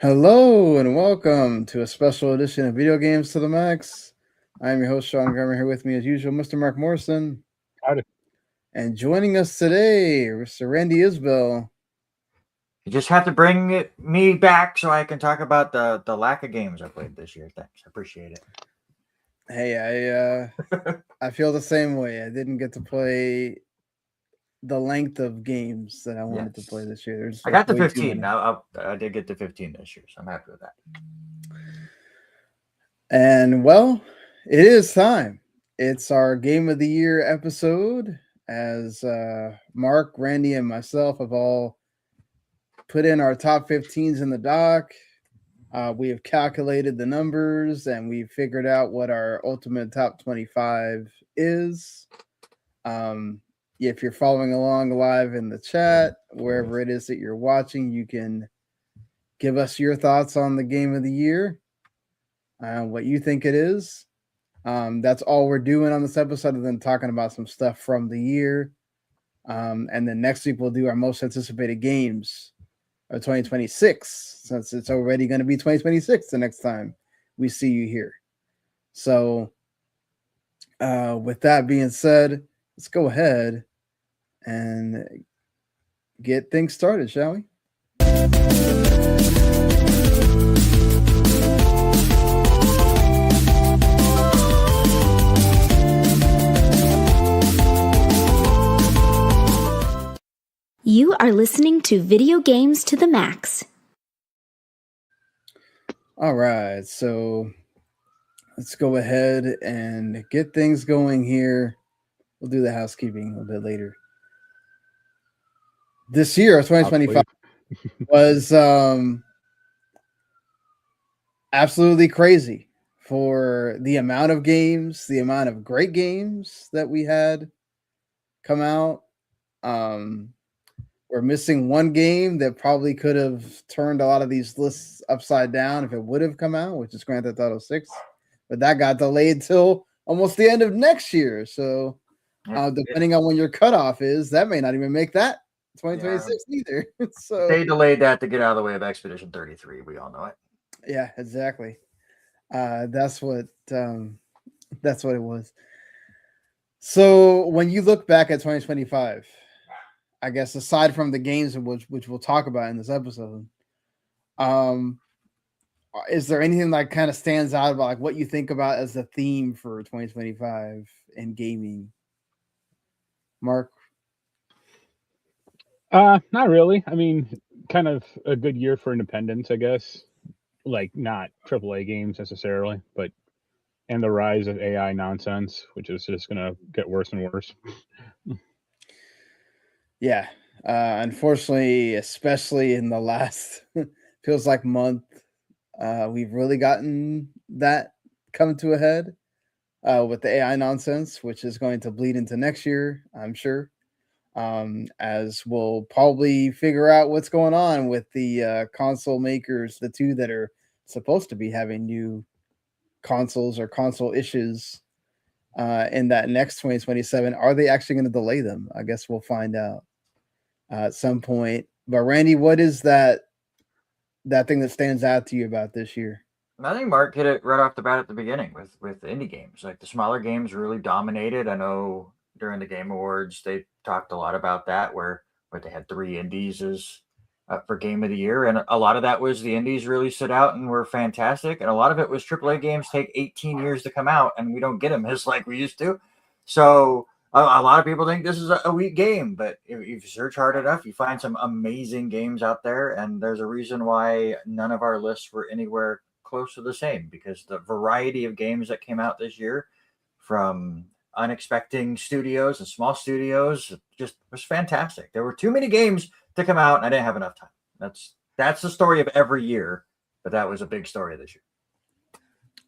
Hello and welcome to a special edition of Video Games to the Max. I'm your host, Sean Garmer, here with me as usual, Mr. Mark Morrison. Howdy. And joining us today, Mr. Randy Isbell. You just have to me back so I can talk about the lack of games I played this year. Thanks, I appreciate it. Hey, I feel the same way. I didn't get to play the length of games that I wanted to play this year. I got to 15. I did get to 15 this year, so I'm happy with that. And well, it is time. It's our Game of the Year episode, as Mark, Randy, and myself have all put in our top 15s in the doc. We have calculated the numbers and we've figured out what our ultimate top 25 is. If you're following along live in the chat, wherever it is that you're watching, you can give us your thoughts on the Game of the Year, what you think it is. That's all we're doing on this episode, other than talking about some stuff from the year. And then next week we'll do our most anticipated games of 2026, since it's already going to be 2026 the next time we see you here. So with that being said, let's go ahead and get things started, shall we? You are listening to Video Games to the Max. All right, so let's go ahead and get things going here. We'll do the housekeeping a little bit later. This year, 2025, was absolutely crazy for the amount of games, the amount of great games that we had come out. We're missing one game that probably could have turned a lot of these lists upside down if it would have come out, which is Grand Theft Auto 6. But that got delayed till almost the end of next year. So depending on when your cutoff is, that may not even make that 2026 either. So they delayed that to get out of the way of Expedition 33. We all know it. Yeah, exactly. That's what it was. So when you look back at 2025, I guess aside from the games which we'll talk about in this episode, is there anything that kind of stands out about like what you think about as the theme for 2025 in gaming? Mark? Not really. I mean, kind of a good year for independence, I guess. Like not AAA games necessarily, but and the rise of AI nonsense, which is just going to get worse and worse. Yeah. Unfortunately, especially in the last feels like month, we've really gotten that come to a head with the AI nonsense, which is going to bleed into next year, I'm sure. As we'll probably figure out what's going on with the console makers, the two that are supposed to be having new consoles or console issues in that next 2027. Are they actually going to delay them? I guess we'll find out at some point. But Randy, what is that thing that stands out to you about this year? I think Mark hit it right off the bat at the beginning with indie games. Like the smaller games really dominated. I know during the Game Awards they talked a lot about that, where they had 3 indies as for Game of the Year, and a lot of that was the indies really stood out and were fantastic, and a lot of it was AAA games take 18 years to come out, and we don't get them as like we used to. So a lot of people think this is a weak game, but if you search hard enough, you find some amazing games out there, and there's a reason why none of our lists were anywhere close to the same, because the variety of games that came out this year from unexpected studios and small studios just was fantastic. There were too many games to come out and I didn't have enough time. That's the story of every year, but that was a big story this year.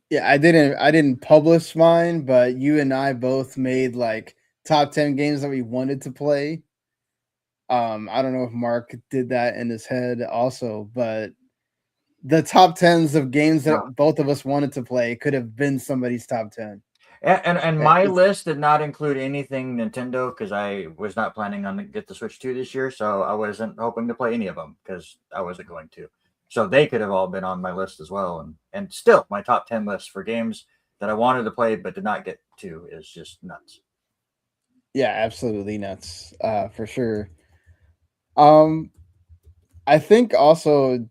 Yeah, I didn't publish mine, but you and I both made like top 10 games that we wanted to play. I don't know if Mark did that in his head also, but the top 10s of games that both of us wanted to play could have been somebody's top 10. And my list did not include anything Nintendo, because I was not planning on get the Switch 2 this year, so I wasn't hoping to play any of them because I wasn't going to. So they could have all been on my list as well. And still, my top 10 list for games that I wanted to play but did not get to is just nuts. Yeah, absolutely nuts. For sure. I think also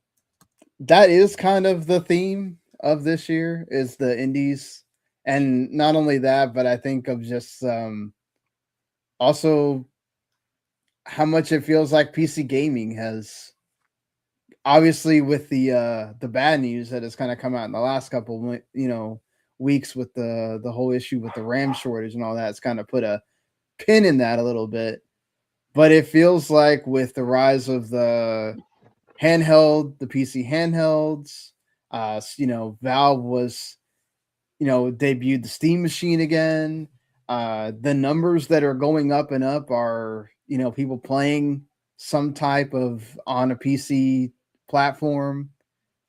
that is kind of the theme of this year is the indies. And not only that, but I think of just also how much it feels like PC gaming has, obviously with the bad news that has kind of come out in the last couple weeks with the whole issue with the RAM shortage and all that. It's kind of put a pin in that a little bit. But it feels like with the rise of the PC handhelds, Valve was, debuted the Steam machine again. The numbers that are going up and up are, people playing some type of on a PC platform,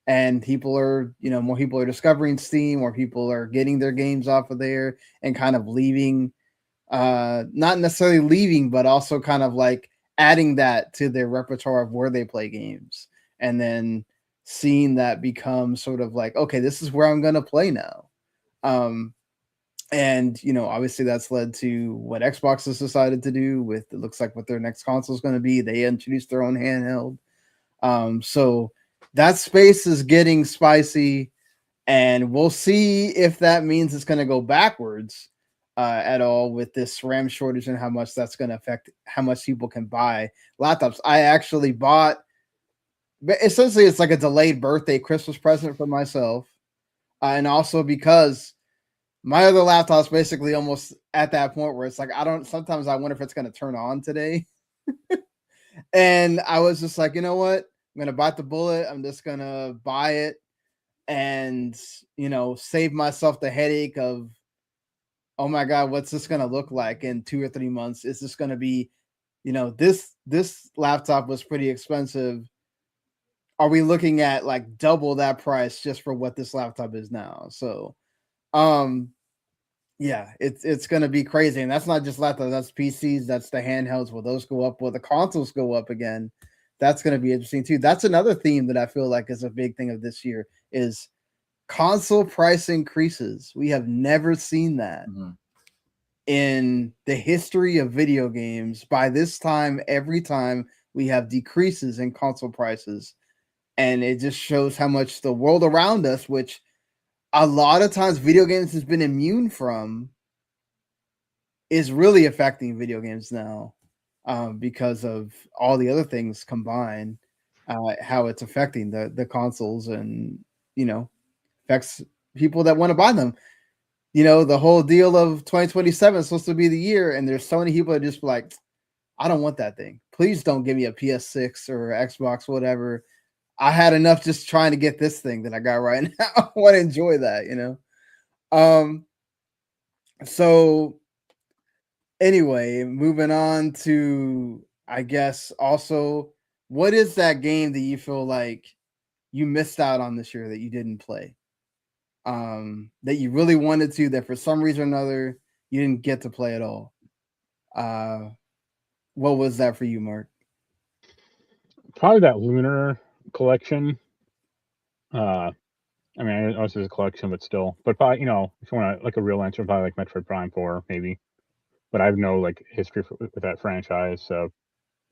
and more people are discovering Steam, or people are getting their games off of there and kind of leaving, not necessarily leaving, but also kind of like adding that to their repertoire of where they play games, and then seeing that become sort of like, okay, this is where I'm going to play now. And obviously that's led to what Xbox has decided to do with, it looks like what their next console is going to be. They introduced their own handheld. So that space is getting spicy, and we'll see if that means it's going to go backwards at all with this RAM shortage, and how much that's going to affect how much people can buy laptops. I actually bought, essentially it's like a delayed birthday Christmas present for myself, and also because my other laptop's basically almost at that point where it's like, sometimes I wonder if it's going to turn on today. And I was just like, you know what? I'm going to bite the bullet. I'm just going to buy it and, save myself the headache of, oh my God, what's this going to look like in 2 or 3 months? Is this going to be, this laptop was pretty expensive. Are we looking at like double that price just for what this laptop is now? So, yeah, it's going to be crazy. And that's not just laptops, that's PCs, that's the handhelds. Will those go up? Will the consoles go up again? That's going to be interesting too. That's another theme that I feel like is a big thing of this year is console price increases. We have never seen that in the history of video games. By this time, every time we have decreases in console prices. And it just shows how much the world around us, which a lot of times video games has been immune from, is really affecting video games now, because of all the other things combined, how it's affecting the consoles, and affects people that want to buy them. The whole deal of 2027 is supposed to be the year, and there's so many people that just like, I don't want that thing. Please don't give me a PS6 or Xbox, whatever. I had enough just trying to get this thing that I got right now. I want to enjoy that, So anyway, moving on to, I guess, also, what is that game that you feel like you missed out on this year that you didn't play? That you really wanted to, that for some reason or another you didn't get to play at all. What was that for you, Mark? Probably that Lunar collection. I mean, I know it's a collection, but still. But probably, if you want like a real answer, probably like Metroid Prime 4, maybe. But I have no like history with that franchise, so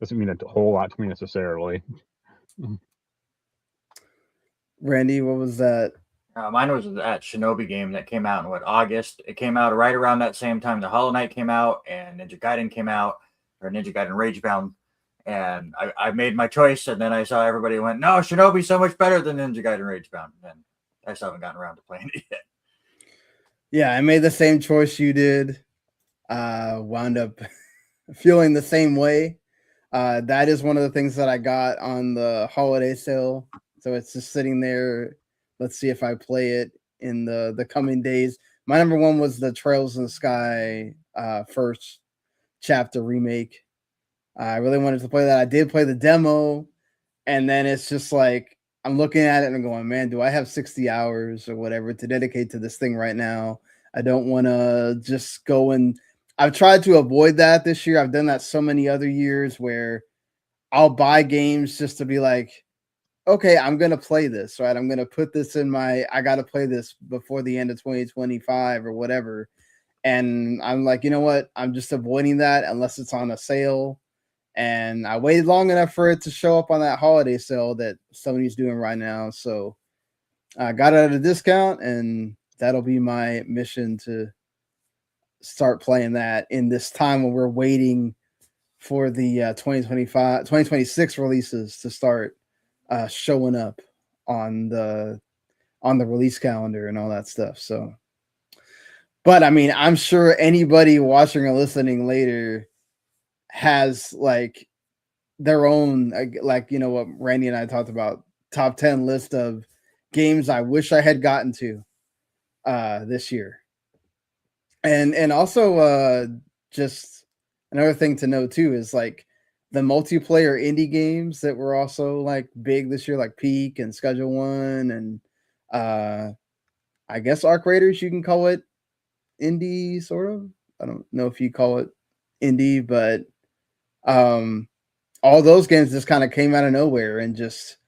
doesn't mean a whole lot to me necessarily. Randy, what was that? Mine was that Shinobi game that came out in August. It came out right around that same time the Hollow Knight came out and Ninja Gaiden came out, or Ninja Gaiden Ragebound. And I made my choice, and then I saw everybody went, no, Shinobi's so much better than Ninja Gaiden Ragebound. And I still haven't gotten around to playing it yet. Yeah, I made the same choice you did. Wound up feeling the same way. That is one of the things that I got on the holiday sale. So it's just sitting there. Let's see if I play it in the coming days. My number one was the Trails in the Sky first chapter remake. I really wanted to play that. I did play the demo, and then it's just like I'm looking at it and I'm going, man, do I have 60 hours or whatever to dedicate to this thing right now? I don't want to just go, and I've tried to avoid that this year. I've done that so many other years where I'll buy games just to be like, okay, I'm gonna play this, right? I'm gonna put this in I gotta play this before the end of 2025 or whatever. And I'm like, you know what? I'm just avoiding that unless it's on a sale. And I waited long enough for it to show up on that holiday sale that Sony's doing right now. So I got it at a discount, and that'll be my mission to start playing that in this time when we're waiting for the 2026 releases to start showing up on the release calendar and all that stuff. So, but I mean, I'm sure anybody watching or listening later has like their own, like, you know, what Randy and I talked about, top 10 list of games I wish I had gotten to this year. And also just another thing to know too is like the multiplayer indie games that were also like big this year, like Peak and Schedule One, and I guess Arc Raiders, you can call it indie, sort of. I don't know if you call it indie, but all those games just kind of came out of nowhere and just,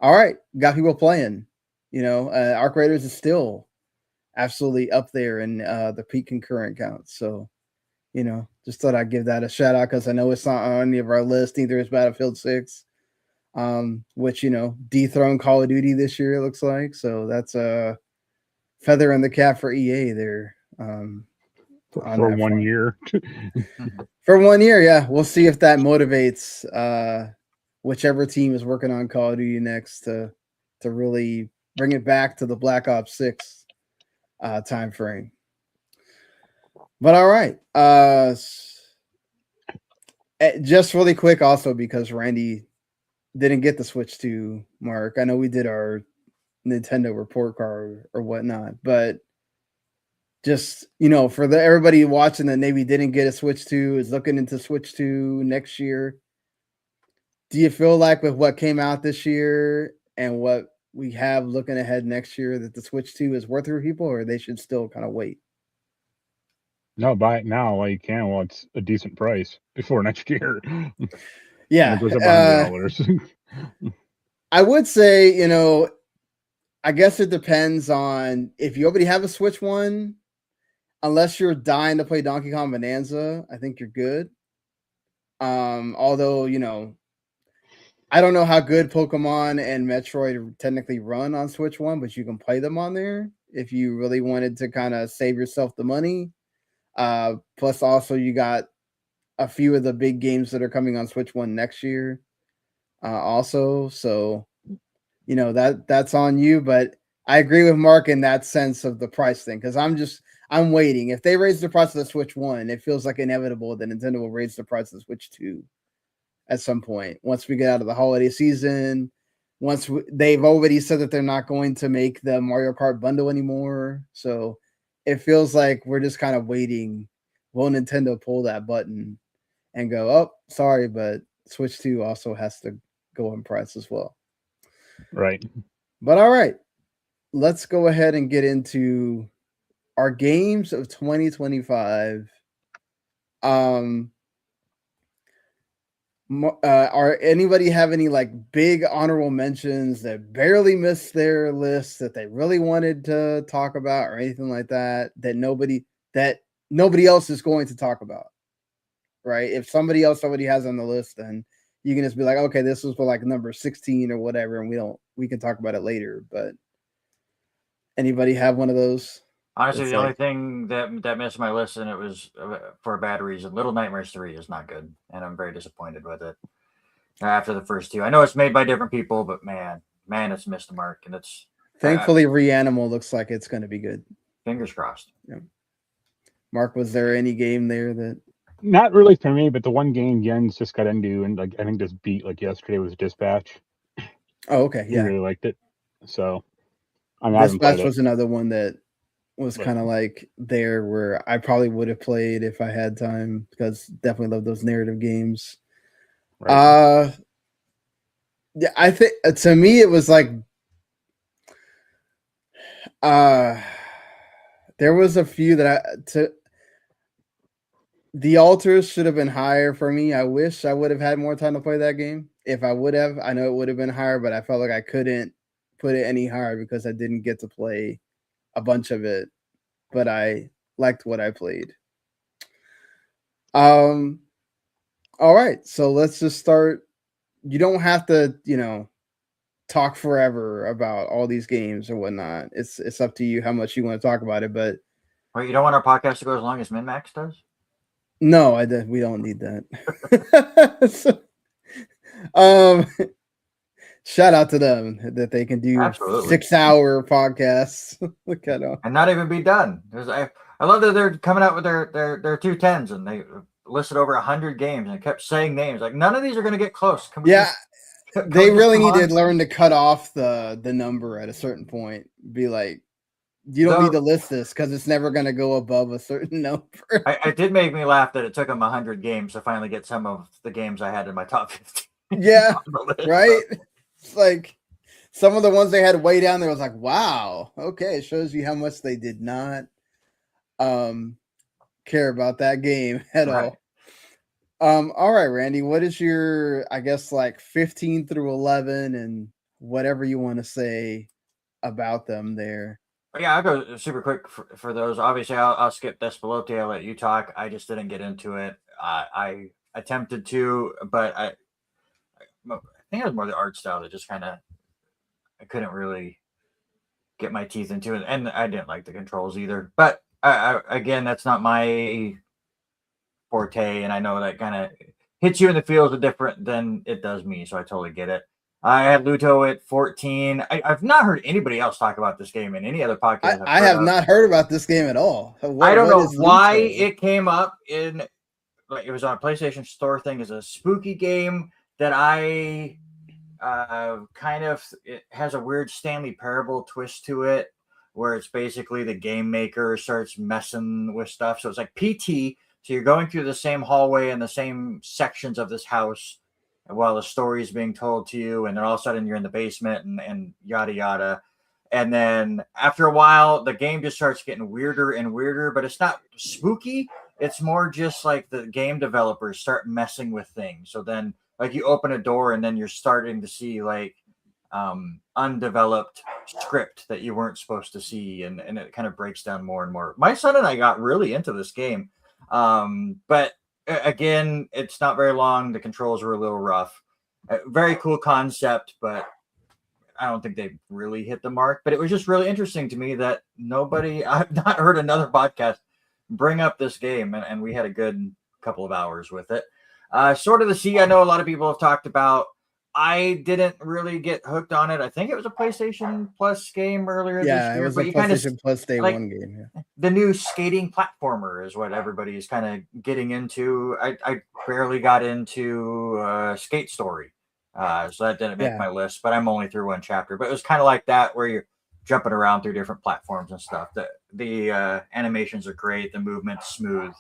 all right, got people playing. You know, Arc Raiders is still absolutely up there in the peak concurrent count. So, you know, just thought I'd give that a shout out because I know it's not on any of our list. Neither is Battlefield 6, which, you know, dethroned Call of Duty this year, it looks like. So that's a feather in the cap for EA there. For 1 year. For 1 year, yeah. We'll see if that motivates whichever team is working on Call of Duty next to really bring it back to the Black Ops 6 time frame. But all right. Just really quick also, because Randy didn't get the Switch to Mark. I know we did our Nintendo report card or whatnot, but just, you know, for everybody watching that maybe didn't get a Switch 2, is looking into Switch 2 next year, do you feel like with what came out this year and what we have looking ahead next year that the Switch 2 is worth it for people, or they should still kind of wait? No, buy it now while you can, while it's a decent price before next year. Yeah. It goes up $100. I would say, you know, I guess it depends on if you already have a Switch 1. Unless you're dying to play Donkey Kong Bonanza, I think you're good. Although, you know, I don't know how good Pokemon and Metroid technically run on Switch 1, but you can play them on there if you really wanted to kind of save yourself the money. Plus, also, you got a few of the big games that are coming on Switch 1 next year. Also, so, you know, that's on you. But I agree with Mark in that sense of the price thing, because I'm waiting. If they raise the price of the Switch 1, it feels like inevitable that Nintendo will raise the price of the Switch 2 at some point. Once we get out of the holiday season, they've already said that they're not going to make the Mario Kart bundle anymore. So it feels like we're just kind of waiting. Will Nintendo pull that button and go, oh, sorry, but Switch 2 also has to go in price as well. Right. But all right, let's go ahead and get into our games of 2025. Are anybody have any like big honorable mentions that barely missed their list that they really wanted to talk about, or anything like that nobody else is going to talk about? Right? If somebody else already has on the list, then you can just be like, okay, this was for like number 16 or whatever, and we can talk about it later. But anybody have one of those? Honestly, It's the only like, thing that missed my list, and it was for a bad reason. Little Nightmares 3 is not good, and I'm very disappointed with it. After the first two, I know it's made by different people, but man, it's missed the mark, and it's thankfully Reanimal looks like it's going to be good. Fingers crossed. Yeah. Mark, was there any game there that? Not really for me, but the one game Jens just got into and like I think just beat like yesterday was Dispatch. Oh, okay, yeah. He really liked it, so I haven't played Dispatch it. was another one that was kind of like there where I probably would have played if I had time, because definitely love those narrative games. Right. Yeah, I think to me it was like there was a few that The Altars should have been higher for me. I wish I would have had more time to play that game. if I would have. I know it would have been higher, but I felt like I couldn't put it any higher because I didn't get to play a bunch of it, but I liked what I played. All right, so let's just start. You don't have to, talk forever about all these games or whatnot. It's up to you how much you want to talk about it, but Well, you don't want our podcast to go as long as MinMax does? no, we don't need that. So, shout out to them that they can do Absolutely. 6-hour podcasts. Look at them. And not even be done. I love that they're coming out with their 210s and they listed over 100 games and kept saying names. Like, none of these are going to get close. Can we they really need on? to learn to cut off the number at a certain point. Be like, you don't need to list this because it's never going to go above a certain number. It did make me laugh that it took them 100 games to finally get some of the games I had in my top 50. Yeah, right? It's like some of the ones they had way down there was like, wow, okay, it shows you how much they did not care about that game at all. All right, Randy, what is your, I guess, like 15 through 11 and whatever you want to say about them there? Yeah, I'll go super quick for those. Obviously, I'll skip Despalote. I'll let you talk. I just didn't get into it. I attempted to, but I think it was more the art style that just kind of I couldn't really get my teeth into it, and I didn't like the controls either. But again, that's not my forte, and I know that kind of hits you in the feels different than it does me, so I totally get it. I had Luto at 14. I've not heard anybody else talk about this game in any other podcast. I have not heard about this game at all. I don't know why it came up in, like, it was on a PlayStation Store thing as a spooky game that I kind of, it has a weird Stanley Parable twist to it, where it's basically the game maker starts messing with stuff. So it's like PT. So you're going through the same hallway and the same sections of this house while the story is being told to you, and then all of a sudden you're in the basement and yada yada. And then after a while, the game just starts getting weirder and weirder, but it's not spooky. It's more just like the game developers start messing with things. So then, like, you open a door and then you're starting to see like undeveloped script that you weren't supposed to see, and it kind of breaks down more and more. My son and I got really into this game, but again, it's not very long. The controls were a little rough. Very cool concept, but I don't think they really hit the mark. But it was just really interesting to me that I've not heard another podcast bring up this game, and we had a good couple of hours with it. Sword of the Sea, I know a lot of people have talked about. I didn't really get hooked on it. I think it was a PlayStation Plus game earlier this year. Yeah, it was a PlayStation Plus Day One game. Yeah. The new skating platformer is what everybody is kind of getting into. I barely got into Skate Story, so that didn't make my list. But I'm only through one chapter. But it was kind of like that, where you're jumping around through different platforms and stuff. The animations are great. The movement's smooth,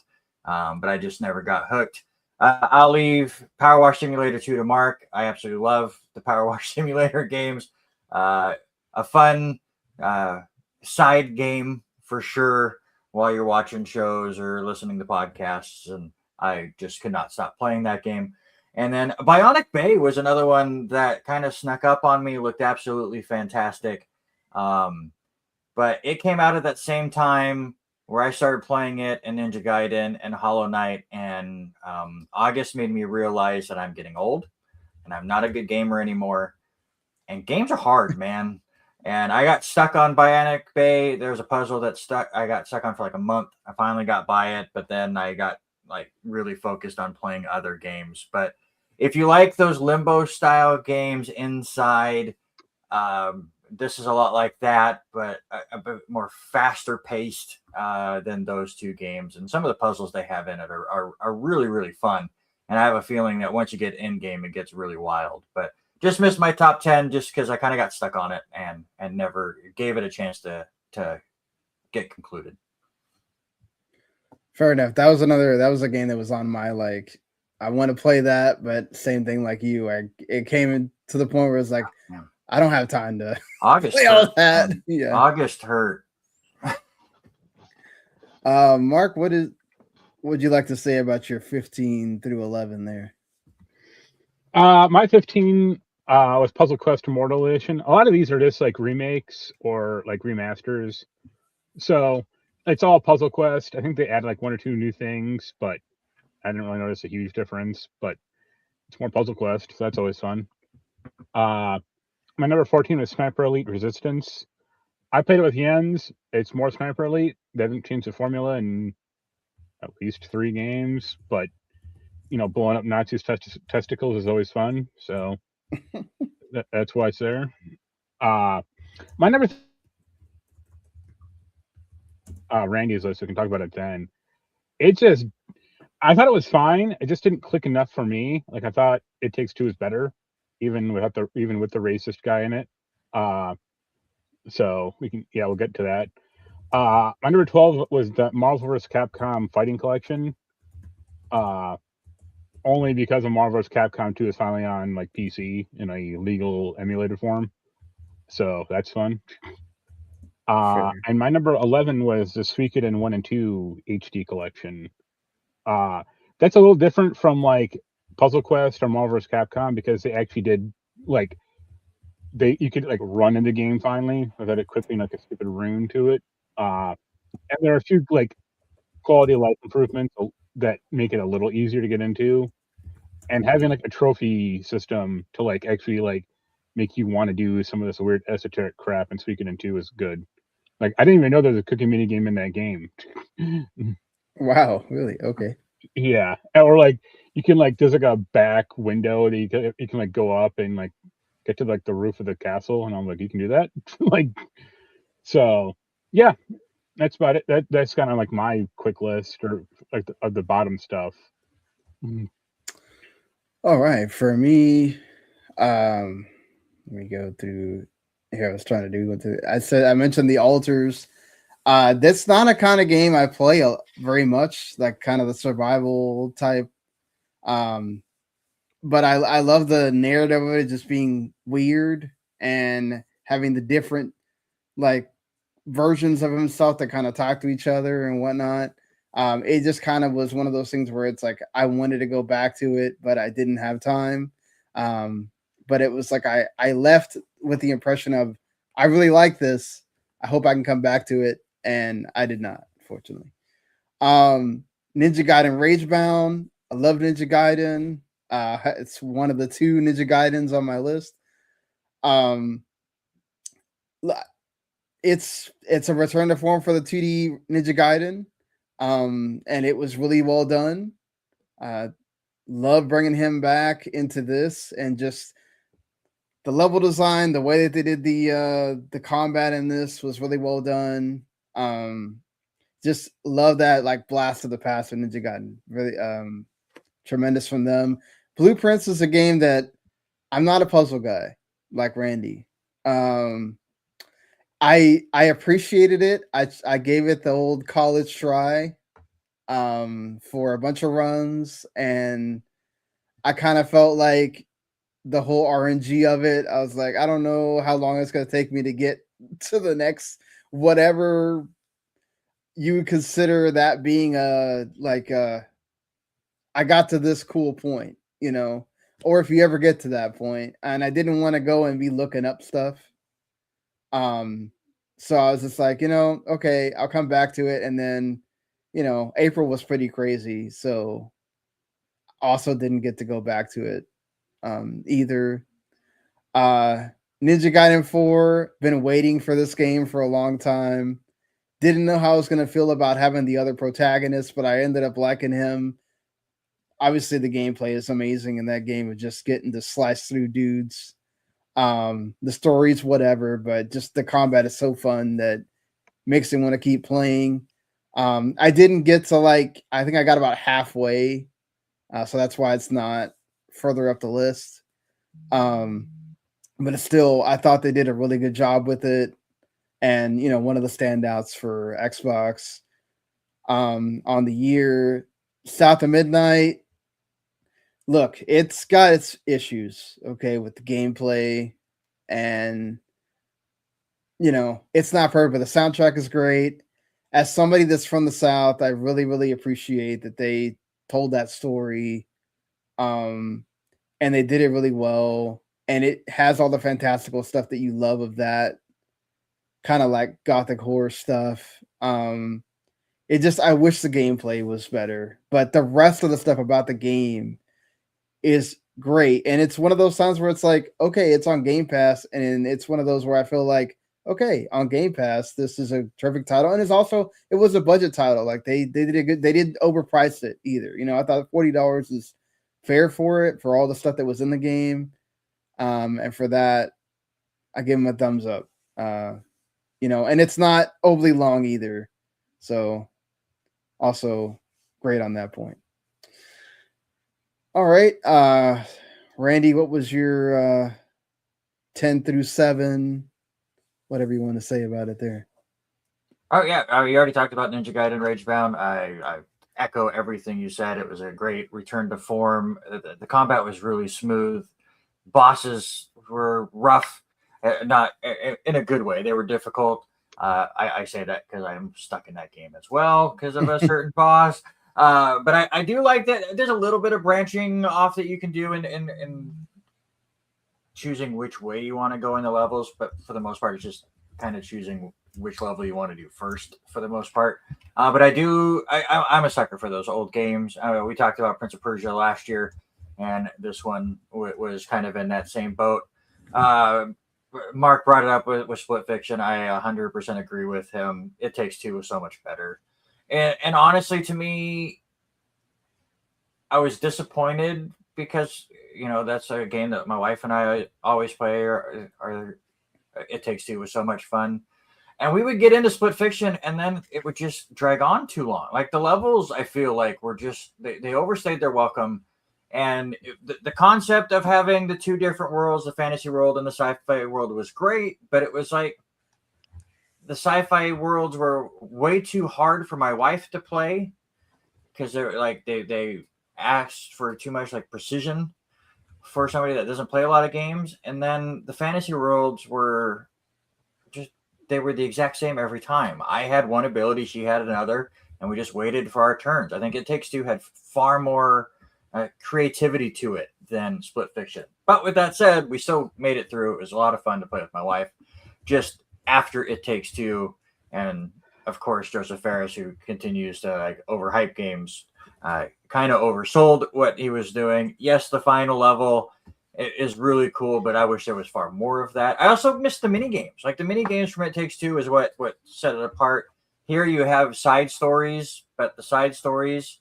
but I just never got hooked. I'll leave Power Wash Simulator 2 to Mark. I absolutely love the Power Wash Simulator games. A fun side game for sure while you're watching shows or listening to podcasts, and I just could not stop playing that game. And then Bionic Bay was another one that kind of snuck up on me, looked absolutely fantastic. But it came out at that same time where I started playing it, and Ninja Gaiden and Hollow Knight, and August made me realize that I'm getting old and I'm not a good gamer anymore. And games are hard, man. And I got stuck on Bionic Bay. There was a puzzle I got stuck on for like a month. I finally got by it, but then I got like really focused on playing other games. But if you like those Limbo style games Inside, this is a lot like that, but a bit more faster paced than those two games. And some of the puzzles they have in it are really, really fun. And I have a feeling that once you get in game, it gets really wild. But just missed my top 10 just because I kind of got stuck on it and never gave it a chance to get concluded. Fair enough. That was a game that was on my, like, I want to play that, but same thing like you. It came to the point where it's like, I don't have time to play all that. Yeah. August hurt. Mark, what would you like to say about your 15 through 11 there? My 15 was Puzzle Quest Immortal Edition. A lot of these are just like remakes or like remasters. So it's all Puzzle Quest. I think they add like one or two new things, but I didn't really notice a huge difference. But it's more Puzzle Quest, so that's always fun. My number 14 is Sniper Elite Resistance. I played it with Jens. It's more Sniper Elite. They haven't changed the formula in at least 3 games, but blowing up Nazis' testicles is always fun. So that's why it's there. My number Randy's list. We can talk about it then. I thought it was fine. It just didn't click enough for me. Like I thought It Takes Two is better, even with the racist guy in it. So we'll get to that. My number 12 was the Marvel vs. Capcom Fighting Collection. Only because of Marvel vs. Capcom 2 is finally on like PC in a legal emulated form. So that's fun. Sure. And my number 11 was the Suikoden 1 and 2 HD collection. That's a little different from like Puzzle Quest or Marvel vs. Capcom because they actually did like you could like run in the game finally without equipping like a stupid rune to it. And there are a few like quality of life improvements that make it a little easier to get into. And having like a trophy system to like actually like make you want to do some of this weird esoteric crap and Suikoden 2 is good. Like I didn't even know there was a cooking mini game in that game. Wow, really? Okay. Yeah, or like you can like there's like a back window that you can like go up and like get to like the roof of the castle, and I'm like, you can do that. Like, so yeah, that's about it. That's kind of like my quick list or like of the bottom stuff. All right. For me, let me go through here. I was trying to do what I mentioned the altars. That's not a kind of game I play very much, like kind of the survival type. But I love the narrative of it just being weird and having the different like versions of himself that kind of talk to each other and whatnot. It just kind of was one of those things where it's like I wanted to go back to it, but I didn't have time. But it was like I left with the impression of I really like this. I hope I can come back to it, and I did not, fortunately. Ninja Gaiden Ragebound. I love Ninja Gaiden. It's one of the 2 Ninja Gaidens on my list. It's a return to form for the 2D Ninja Gaiden, and it was really well done. Love bringing him back into this, and just the level design, the way that they did the combat in this was really well done. Just love that like blast of the past with Ninja Gaiden. Really tremendous from them. Blueprints is a game that I'm not a puzzle guy like Randy. I appreciated it. I gave it the old college try for a bunch of runs, and I kind of felt like the whole RNG of it. I was like, I don't know how long it's going to take me to get to the next whatever you would consider that being I got to this cool point, or if you ever get to that point. And I didn't want to go and be looking up stuff. So I was just like, okay, I'll come back to it. And then, April was pretty crazy. So also didn't get to go back to it either. Ninja Gaiden 4, been waiting for this game for a long time. Didn't know how I was going to feel about having the other protagonist, but I ended up liking him. Obviously, the gameplay is amazing in that game of just getting to slice through dudes. The story's whatever, but just the combat is so fun that makes me want to keep playing. I didn't get to I think I got about halfway, so that's why it's not further up the list. But it's still, I thought they did a really good job with it, and one of the standouts for Xbox on the year. South of Midnight. Look, it's got its issues, okay, with the gameplay, and it's not perfect, but the soundtrack is great. As somebody that's from the South, I really, really appreciate that they told that story. and they did it really well. And it has all the fantastical stuff that you love of that kind of like gothic horror stuff. It just, I wish the gameplay was better, but the rest of the stuff about the game is great. And it's one of those times where it's like, okay, it's on Game Pass, and it's one of those where I feel like, okay, on Game Pass, this is a terrific title. And it was a budget title. Like they did a good, they didn't overprice it either. You know, I thought $40 is fair for it, for all the stuff that was in the game. And for that, I give them a thumbs up. You know, and it's not overly long either. So also great on that point. All right. Randy, what was your 10 through 7? Whatever you want to say about it there. Oh yeah, we already talked about Ninja Gaiden Ragebound. I echo everything you said. It was a great return to form. The combat was really smooth. Bosses were rough, not in a good way. They were difficult. I say that because I'm stuck in that game as well because of a certain boss. But I do like that there's a little bit of branching off that you can do in choosing which way you want to go in the levels. But for the most part, it's just kind of choosing which level you want to do first for the most part. But I'm a sucker for those old games. We talked about Prince of Persia last year, and this one was kind of in that same boat. Mark brought it up with Split Fiction. I 100% agree with him. It Takes Two was so much better. And honestly, to me, I was disappointed because, you know, that's a game that my wife and I always play. Or It Takes Two was so much fun. And we would get into Split Fiction, and then it would just drag on too long. Like the levels, I feel like were just, they overstayed their welcome. And the concept of having the two different worlds, the fantasy world and the sci-fi world, was great. But it was like the sci-fi worlds were way too hard for my wife to play because they're like they asked for too much like precision for somebody that doesn't play a lot of games. And then the fantasy worlds were just, they were the exact same every time. I had one ability, she had another, and we just waited for our turns. I think It Takes Two had far more creativity to it than Split Fiction. But with that said, we still made it through. It was a lot of fun to play with my wife. Just after It Takes Two, and of course Joseph Ferris, who continues to like overhype games, kind of oversold what he was doing. Yes, the final level is really cool, but I wish there was far more of that. I also missed the mini games. Like the mini games from It Takes Two is what set it apart. Here you have side stories, but the side stories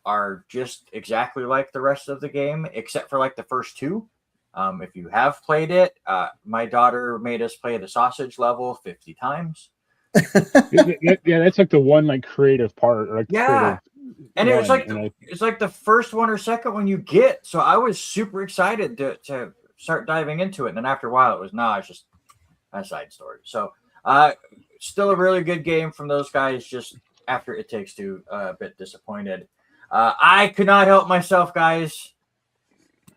are just exactly like the rest of the game, except for like the first two. If you have played it, my daughter made us play the sausage level 50 times. Yeah, that's like the one like creative part. Or, like, yeah, and it was like it's like the first one or second one you get. So I was super excited to start diving into it. And then after a while, it was it's just a side story. So still a really good game from those guys. Just after It Takes Two, a bit disappointed. I could not help myself, guys.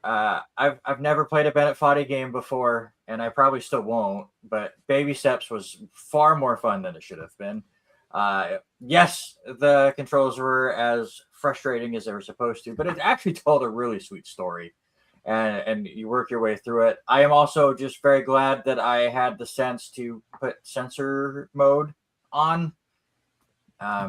I've never played a Bennett Foddy game before, and I probably still won't. But Baby Steps was far more fun than it should have been. Yes, the controls were as frustrating as they were supposed to, but it actually told a really sweet story, and you work your way through it. I am also just very glad that I had the sense to put censor mode on,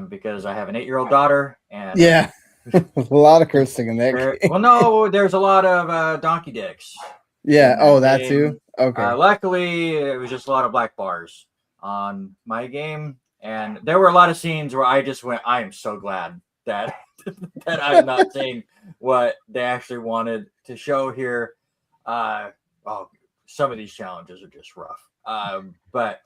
because I have an 8-year-old daughter, and yeah. A lot of cursing in there. Well, no, there's a lot of donkey dicks. Yeah. Oh, that too. Okay. Luckily, it was just a lot of black bars on my game, and there were a lot of scenes where I just went, "I am so glad that that I'm not seeing what they actually wanted to show here." Some of these challenges are just rough. But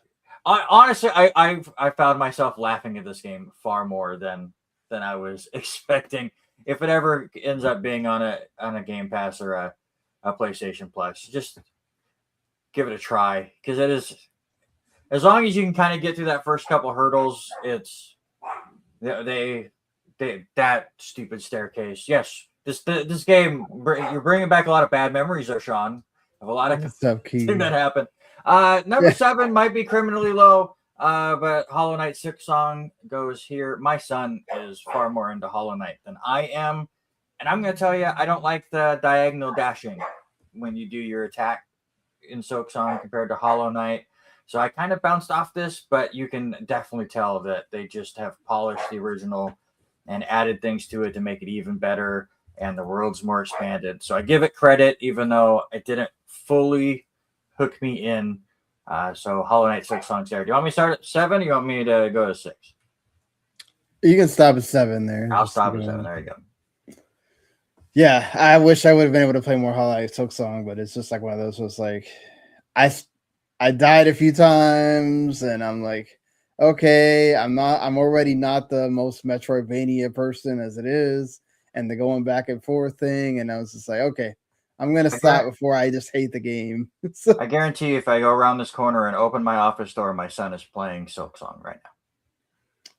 honestly, I found myself laughing at this game far more than I was expecting. If it ever ends up being on a Game Pass or a PlayStation Plus, just give it a try, because it is, as long as you can kind of get through that first couple hurdles, it's that stupid staircase. Yes, this game, you're bringing back a lot of bad memories there, Sean, of a lot of things that happened. Number 7 might be criminally low. But Hollow Knight Silk Song goes here. My son is far more into Hollow Knight than I am. And I'm going to tell you, I don't like the diagonal dashing when you do your attack in Silksong compared to Hollow Knight. So I kind of bounced off this, but you can definitely tell that they just have polished the original and added things to it to make it even better, and the world's more expanded. So I give it credit, even though it didn't fully hook me in. So Hollow Knight Silksong's there. Do you want me to start at 7 or you want me to go to 6? You can stop at 7 there. I'll stop at 7. There you go. Yeah, I wish I would have been able to play more Hollow Knight Silksong, but it's just like one of those was like I died a few times and I'm like, okay, I'm already not the most Metroidvania person as it is, and the going back and forth thing, and I was just like, okay, I'm gonna stop before I just hate the game. So, I guarantee if I go around this corner and open my office door, my son is playing Silksong right now.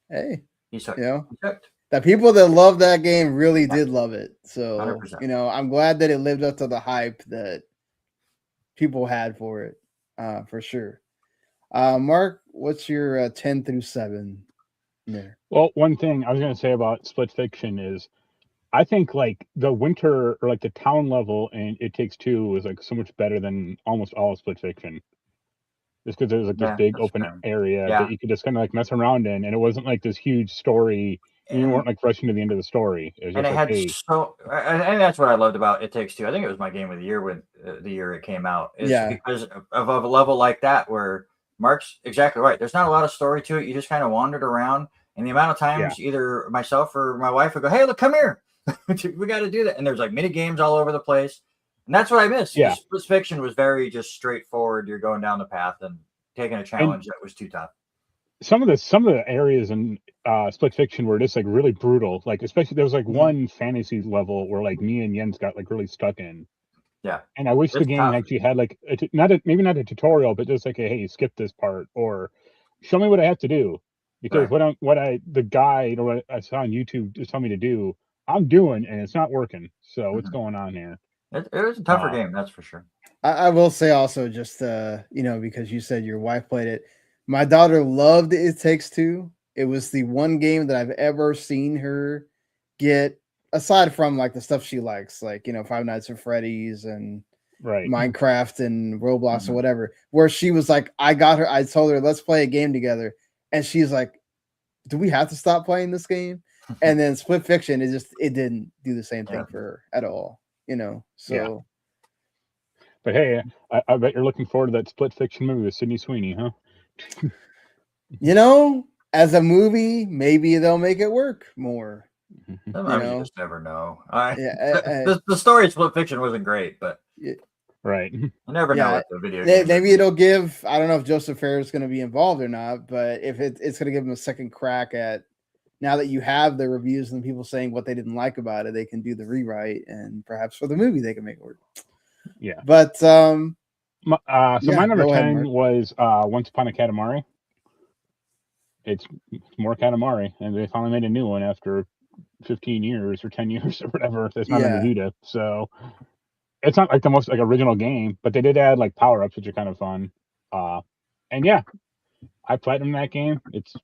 hey, he's hooked. You know, He's hooked. the people that love that game really did love it. So 100%. you know, I'm glad that it lived up to the hype that people had for it, for sure. Mark, what's your 10 through 7 there? Well, one thing I was going to say about Split Fiction is I think like the winter or like the town level in It Takes Two is like so much better than almost all of Split Fiction. Just because there's like this big open area that you could just kind of like mess around in, and it wasn't like this huge story. And you weren't like rushing to the end of the story. It was just like, hey. And that's what I loved about It Takes Two. I think it was my game of the year when the year it came out. Is because of a level like that where Mark's exactly right. There's not a lot of story to it. You just kind of wandered around, and the amount of times either myself or my wife would go, "Hey, look, come here, we got to do that." And there's like mini games all over the place, and that's what I miss. Yeah, Split Fiction was very just straightforward. You're going down the path and taking a challenge that was too tough. Some of the areas in Split Fiction were just like really brutal. Like especially there was like one fantasy level where like me and Jens got like really stuck in. Yeah, and I wish the game actually had like maybe not a tutorial, but just like hey, skip this part or show me what I have to do, because the guide or what I saw on YouTube just told me to do, I'm doing, and it's not working. So what's going on here? It was a tougher game, that's for sure. I will say also just you know, because you said your wife played it, my daughter loved It Takes Two. It was the one game that I've ever seen her get, aside from like the stuff she likes, like, you know, Five Nights at Freddy's and Minecraft and Roblox or whatever, where she was like, I told her, let's play a game together. And she's like, do we have to stop playing this game? And then Split Fiction, it didn't do the same thing for her at all, you know? So. But hey, I bet you're looking forward to that Split Fiction movie with Sydney Sweeney, huh? You know, as a movie, maybe they'll make it work more. Sometimes you just never know. The story of Split Fiction wasn't great, but right, you never know what the video game. Maybe it'll give. I don't know if Joseph Fares is going to be involved or not, but if it's going to give him a second crack at. Now that you have the reviews and people saying what they didn't like about it, they can do the rewrite, and perhaps for the movie they can make it work. Yeah, but so my number 10 was Once Upon a Katamari. It's more Katamari, and they finally made a new one after 15 years or 10 years or whatever. That's not on the Vita, so it's not like the most like original game, but they did add like power-ups, which are kind of fun. And yeah, I platinumed that game. It's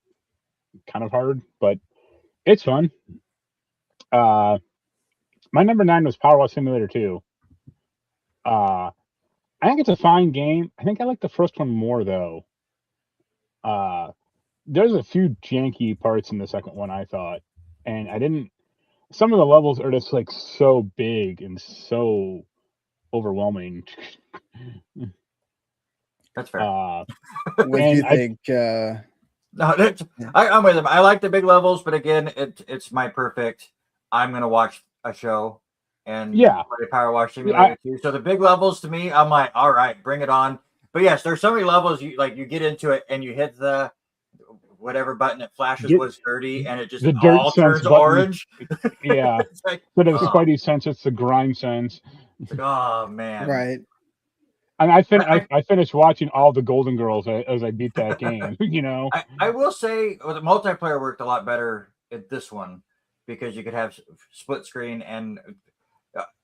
kind of hard, but it's fun. My number 9 was Power Wash Simulator 2. I think it's a fine game. I think I like the first one more though. There's a few janky parts in the second one, I thought, and I didn't. Some of the levels are just like so big and so overwhelming. That's fair. What do you think? No, I'm with him. I like the big levels, but again, it's my perfect. I'm gonna watch a show and play Power Wash Simulator 2. So the big levels to me, I'm like, all right, bring it on. But yes, there's so many levels you get into it and you hit the whatever button, it flashes what's dirty, and it just all turns orange. Yeah, like, but it's Spidey sense, it's the grind sense. Like, oh man, right. And I finished watching all the Golden Girls as I beat that game. You know, I will say the multiplayer worked a lot better at this one because you could have split screen. And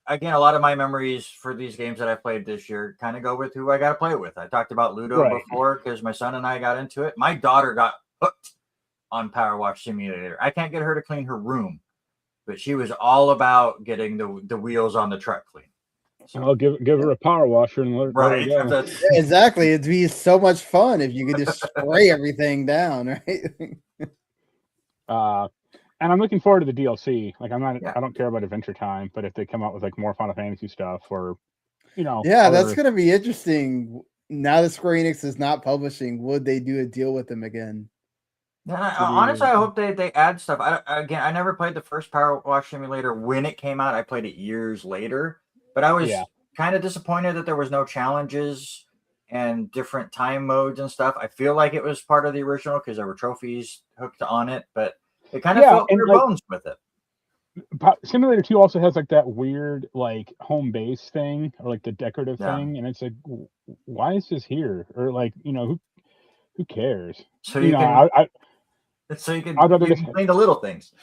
again, a lot of my memories for these games that I played this year kind of go with who I got to play with. I talked about Ludo before because my son and I got into it. My daughter got hooked on Power Wash Simulator. I can't get her to clean her room but she was all about getting the wheels on the truck clean. So, Well, give her a power washer and let her right. go. That's, Exactly. It'd be so much fun if you could just spray everything down, right? And I'm looking forward to the DLC. Like, Yeah. I don't care about Adventure Time, but if they come out with like more Final Fantasy stuff, or Yeah, that's other- gonna be interesting. Now that Square Enix is not publishing, would they do a deal with them again? and honestly, I hope they add stuff. I never played the first Power Wash Simulator when it came out. I played it years later, but I was kind of disappointed that there was no challenges and different time modes and stuff. I feel like it was part of the original because there were trophies hooked on it, but it kind of felt bare bones with it. Simulator 2 also has like that weird like home base thing, or like the decorative thing, and it's like, why is this here? Or like, who cares? So you can I'd rather just clean the little things.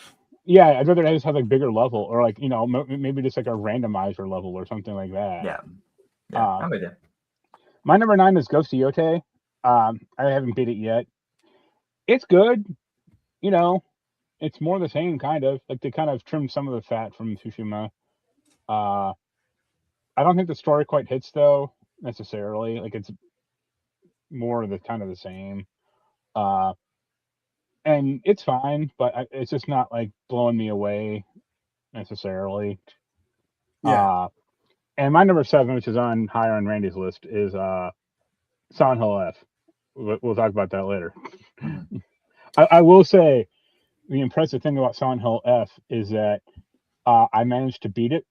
Yeah, I'd rather just have like bigger level, or like maybe just like a randomizer level or something like that. Yeah, I'm with you. My number 9 is Ghost of Yote. I haven't beat it yet. It's good. It's more the same, kind of. Like, they kind of trimmed some of the fat from Tsushima. I don't think the story quite hits, though, necessarily. Like, it's more of the kind of the same. And it's fine, but it's just not, like, blowing me away, necessarily. Yeah. And my number 7, which is higher on Randy's list, is Silent Hill F. We'll talk about that later. I will say, the impressive thing about Silent Hill F is that I managed to beat it.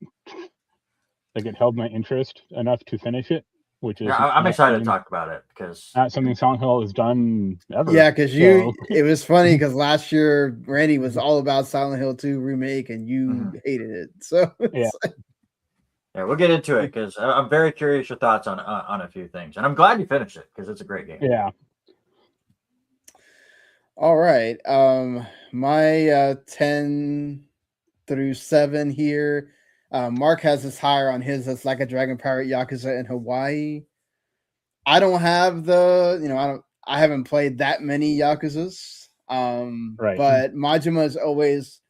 Like, it held my interest enough to finish it, which is I'm excited to talk about it because not something Silent Hill has done ever. Yeah, because it was funny because last year Randy was all about Silent Hill 2 remake and you hated it. So yeah. Yeah, we'll get into it because I'm very curious your thoughts on a few things, and I'm glad you finished it because it's a great game. Yeah. All right. My 10 through 7 here. Mark has this higher on his. That's Like a Dragon Pirate Yakuza in Hawaii. I don't have I haven't played that many Yakuzas. Right. But Majima is always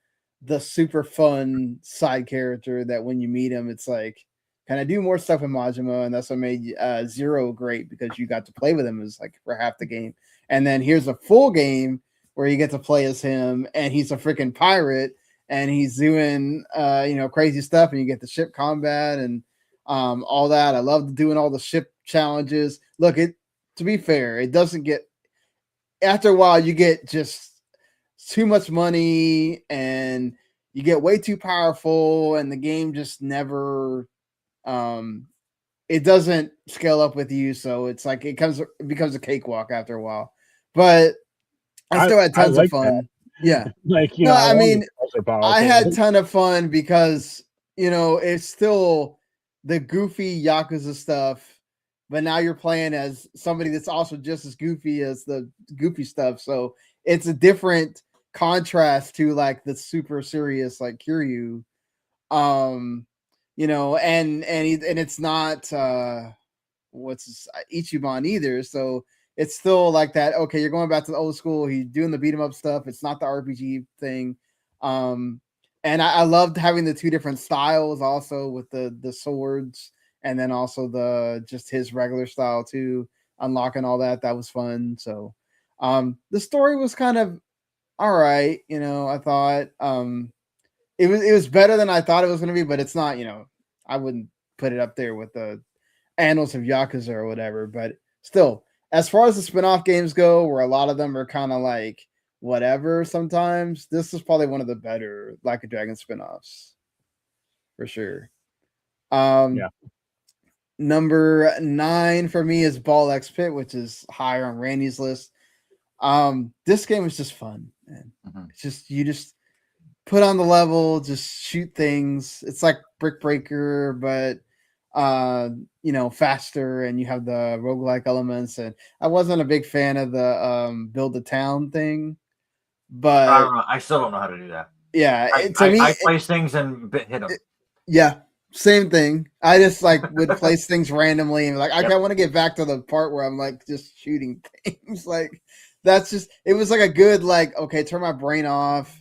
the super fun side character that when you meet him, it's like, can I do more stuff with Majima? And that's what made Zero great, because you got to play with him as like for half the game. And then here's a full game where you get to play as him, and he's a freaking pirate, and he's doing crazy stuff, and you get the ship combat and all that. I love doing all the ship challenges. Look, to be fair, it doesn't get, after a while you get just too much money and you get way too powerful, and the game just never it doesn't scale up with you, so it's like it becomes a cakewalk after a while. But I still had tons of fun. That. Yeah. Like, I had a ton of fun because, it's still the goofy Yakuza stuff, but now you're playing as somebody that's also just as goofy as the goofy stuff. So it's a different contrast to like the super serious like Kiryu. And it's not Ichiban either. So it's still like that. Okay, you're going back to the old school. He's doing the beat 'em up stuff. It's not the RPG thing. And I loved having the two different styles also, with the swords, and then also just his regular style too, unlocking all that. That was fun. So the story was kind of all right. I thought it was better than I thought it was going to be, but it's not, I wouldn't put it up there with the Annals of Yakuza or whatever, but still, as far as the spin-off games go, where a lot of them are kind of like whatever sometimes, this is probably one of the better Like a Dragon spin-offs for sure. Number 9 for me is Ball X Pit, which is higher on Randy's list. This game is just fun, man. It's just, you just put on the level, just shoot things. It's like Brick Breaker, but faster, and you have the roguelike elements. And I wasn't a big fan of the build a town thing, but I don't know. I still don't know how to do that. Yeah, I place things and hit them. Yeah, same thing. I just would place things randomly and like, I want to get back to the part where I'm like just shooting things. Like, that's just, it was like a good, like, okay, turn my brain off.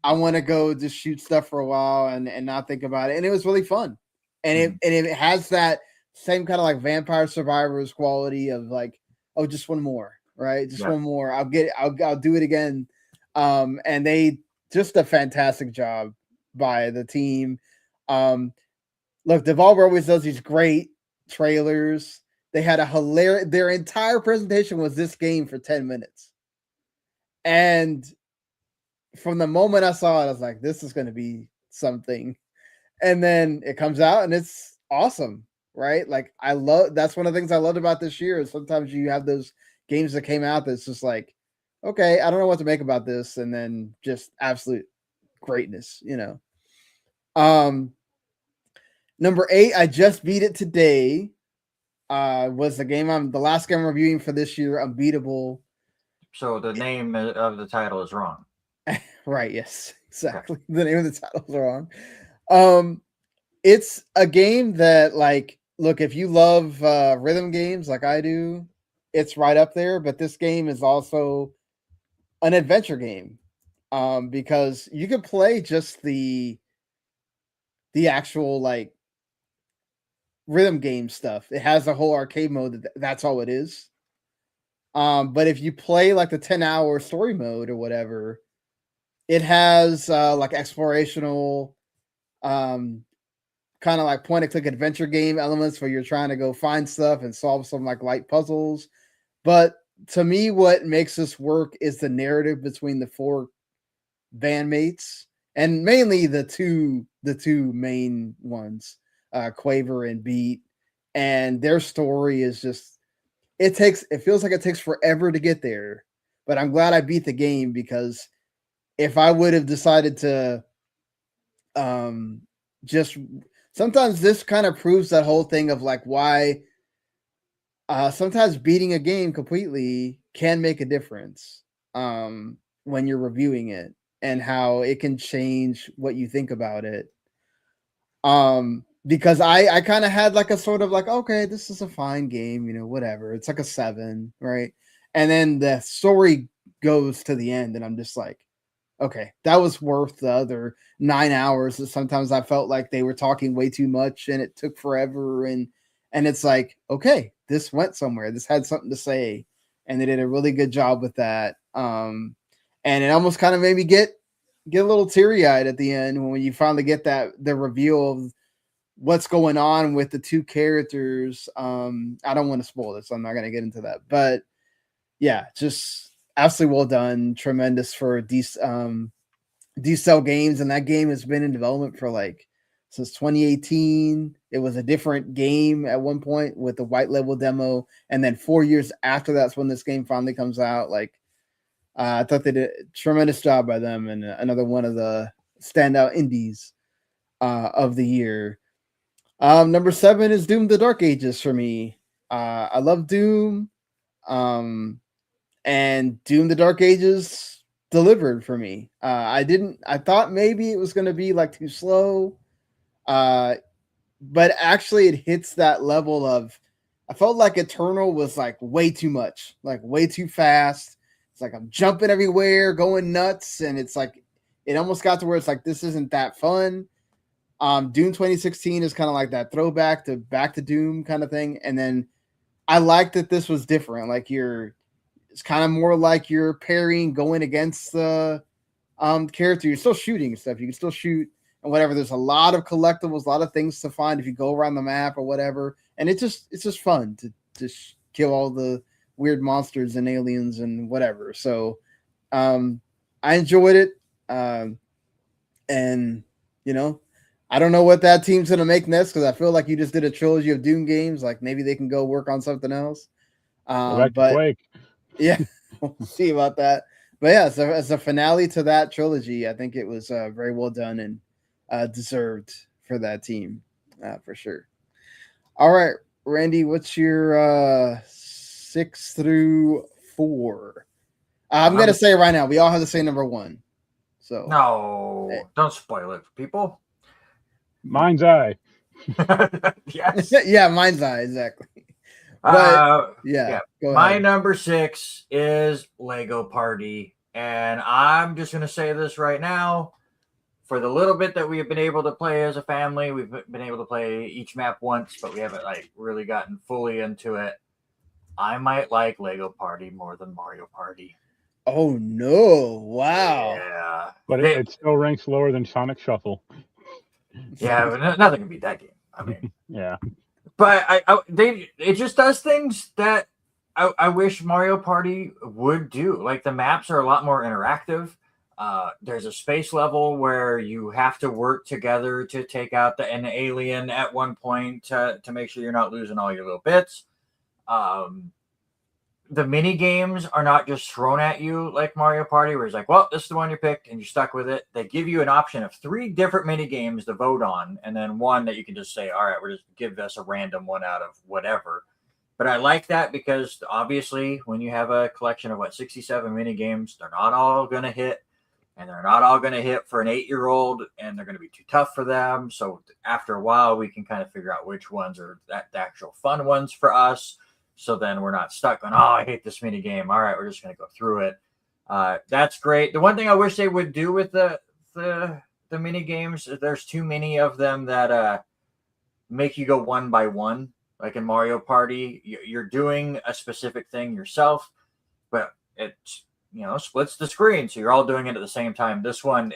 I want to go just shoot stuff for a while and not think about it. And it was really fun. And it has that same kind of like Vampire Survivors quality of like, oh, just one more, right? Just one more. I'll do it again. And they just a fantastic job by the team. Look, Devolver always does these great trailers. They had a hilarious, their entire presentation was this game for 10 minutes. And from the moment I saw it, I was like, this is going to be something. And then it comes out and it's awesome, right? Like that's one of the things I loved about this year is sometimes you have those games that came out that's just like, okay, I don't know what to make about this. And then just absolute greatness, Number 8, I just beat it today. Was the last game I'm reviewing for this year, Unbeatable. So the name of the title is wrong. Right, yes, exactly. The name of the title is wrong. It's a game that, like, look, if you love rhythm games like I do, it's right up there. But this game is also an adventure game because you can play just the actual like rhythm game stuff. It has a whole arcade mode that's all it is. But if you play like the 10-hour story mode or whatever, it has like explorational kind of like point and click adventure game elements where you're trying to go find stuff and solve some like light puzzles. But to me, what makes this work is the narrative between the 4 bandmates and mainly the two main ones, Quaver and Beat, and their story is just it feels like it takes forever to get there. But I'm glad I beat the game because if I would have decided to just sometimes this kind of proves that whole thing of like why sometimes beating a game completely can make a difference when you're reviewing it and how it can change what you think about it. Because I kind of had like a sort of like, okay, this is a fine game, whatever. It's like a 7, right? And then the story goes to the end and I'm just like, okay, that was worth the other 9 hours. Sometimes I felt like they were talking way too much and it took forever. And it's like, okay, this went somewhere. This had something to say. And they did a really good job with that. And it almost kind of made me get a little teary-eyed at the end when you finally get the reveal of what's going on with the 2 characters. I don't want to spoil this, so I'm not going to get into that. But yeah, just absolutely well done. Tremendous for D-Cell Games, and that game has been in development for like since 2018. It was a different game at one point with the white label demo, and then 4 years after that's when this game finally comes out. Like I thought they did a tremendous job by them, and another one of the standout indies of the year. Number 7 is Doom: The Dark Ages for me. I love Doom. And Doom: The Dark Ages delivered for me. I thought maybe it was going to be like too slow. But actually it hits that level of, I felt like Eternal was like way too much, like way too fast. It's like I'm jumping everywhere, going nuts. And it's like, it almost got to where it's like, this isn't that fun. Doom 2016 is kind of like that throwback to Back to Doom kind of thing. And then I liked that this was different. Like it's kind of more like you're parrying, going against the character. You're still shooting and stuff. You can still shoot and whatever. There's a lot of collectibles, a lot of things to find if you go around the map or whatever. And it's just fun to just kill all the weird monsters and aliens and whatever. So I enjoyed it. And I don't know what that team's going to make next because I feel like you just did a trilogy of Doom games. Like maybe they can go work on something else. Back to Quake. Yeah, we'll see about that. But yeah, so as a finale to that trilogy, I think it was very well done and deserved for that team for sure. All right, Randy, what's your 6 through 4? I'm going to say right now, we all have to say number 1. So no, don't spoil it for people. Mind's Eye. Yes. Yeah, Mind's Eye, exactly. But yeah. My number 6 is Lego Party, and I'm just gonna say this right now. for the little bit that we have been able to play as a family, we've been able to play each map once, but we haven't like really gotten fully into it. I might like Lego Party more than Mario Party. Oh no! Wow. Yeah, But it still ranks lower than Sonic Shuffle. yeah, but nothing can beat that game. I mean, Yeah. but it just does things that I wish Mario Party would do. Like the maps are a lot more interactive. There's a space level where you have to work together to take out an alien at one point to make sure you're not losing all your little bits. The mini games are not just thrown at you like Mario Party, where it's like, well, this is the one you picked and you're stuck with it. They give you an option of 3 different mini games to vote on, and then one that you can just say, all right, we're just give us a random one out of whatever. But I like that because obviously when you have a collection of 67 mini games, they're not all going to hit, and they're not all going to hit for an 8-year-old, and they're going to be too tough for them. So after a while, we can kind of figure out which ones are the actual fun ones for us. So then we're not stuck on, oh, I hate this mini game. All right, we're just going to go through it. That's great. The one thing I wish they would do with the mini games is there's too many of them that make you go one by one. Like in Mario Party, you're doing a specific thing yourself, but it splits the screen, so you're all doing it at the same time. This one,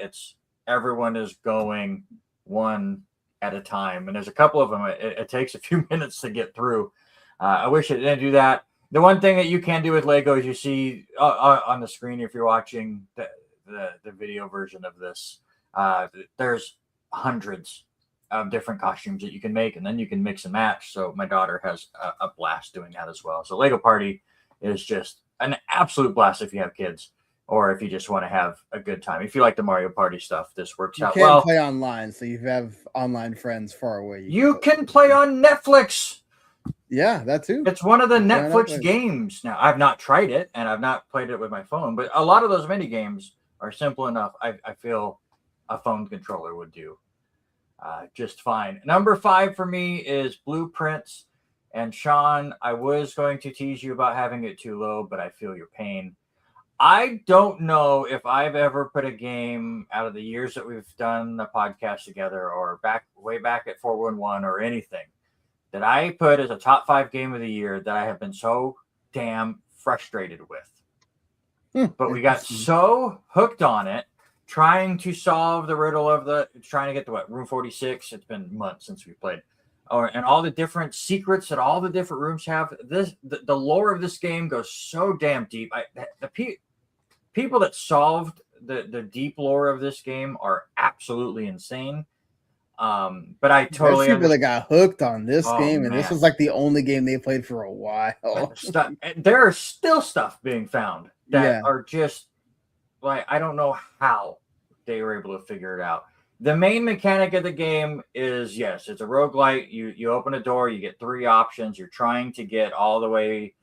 everyone is going one at a time, and there's a couple of them. It takes a few minutes to get through. I wish it didn't do that. The one thing that you can do with Lego is you see on the screen if you're watching the video version of this, there's hundreds of different costumes that you can make, and then you can mix and match. So my daughter has a blast doing that as well. So Lego Party is just an absolute blast if you have kids, or if you just want to have a good time. If you like the Mario Party stuff, this works out well. You can't play online, so you have online friends far away. You can play on Netflix. Yeah, that too. It's one of the Netflix games. Now, I've not tried it, and I've not played it with my phone, but a lot of those mini games are simple enough. I feel a phone controller would do just fine. Number 5 for me is Blueprints. And Sean, I was going to tease you about having it too low, but I feel your pain. I don't know if I've ever put a game out of the years that we've done the podcast together, or way back at 411 or anything, that I put as a top 5 game of the year that I have been so damn frustrated with. But we got so hooked on it, trying to solve the riddle of trying to get to room 46. It's been months since we played. And all the different secrets that all the different rooms have. The lore of this game goes so damn deep. The people that solved the deep lore of this game are absolutely insane. But I totally There's people that got hooked on this game, and man. this was like the only game they played for a while. There are still stuff being found that are just like, I don't know how they were able to figure it out. The main mechanic of the game is, yes, it's a roguelite. You open a door, you get 3 options. You're trying to get all the way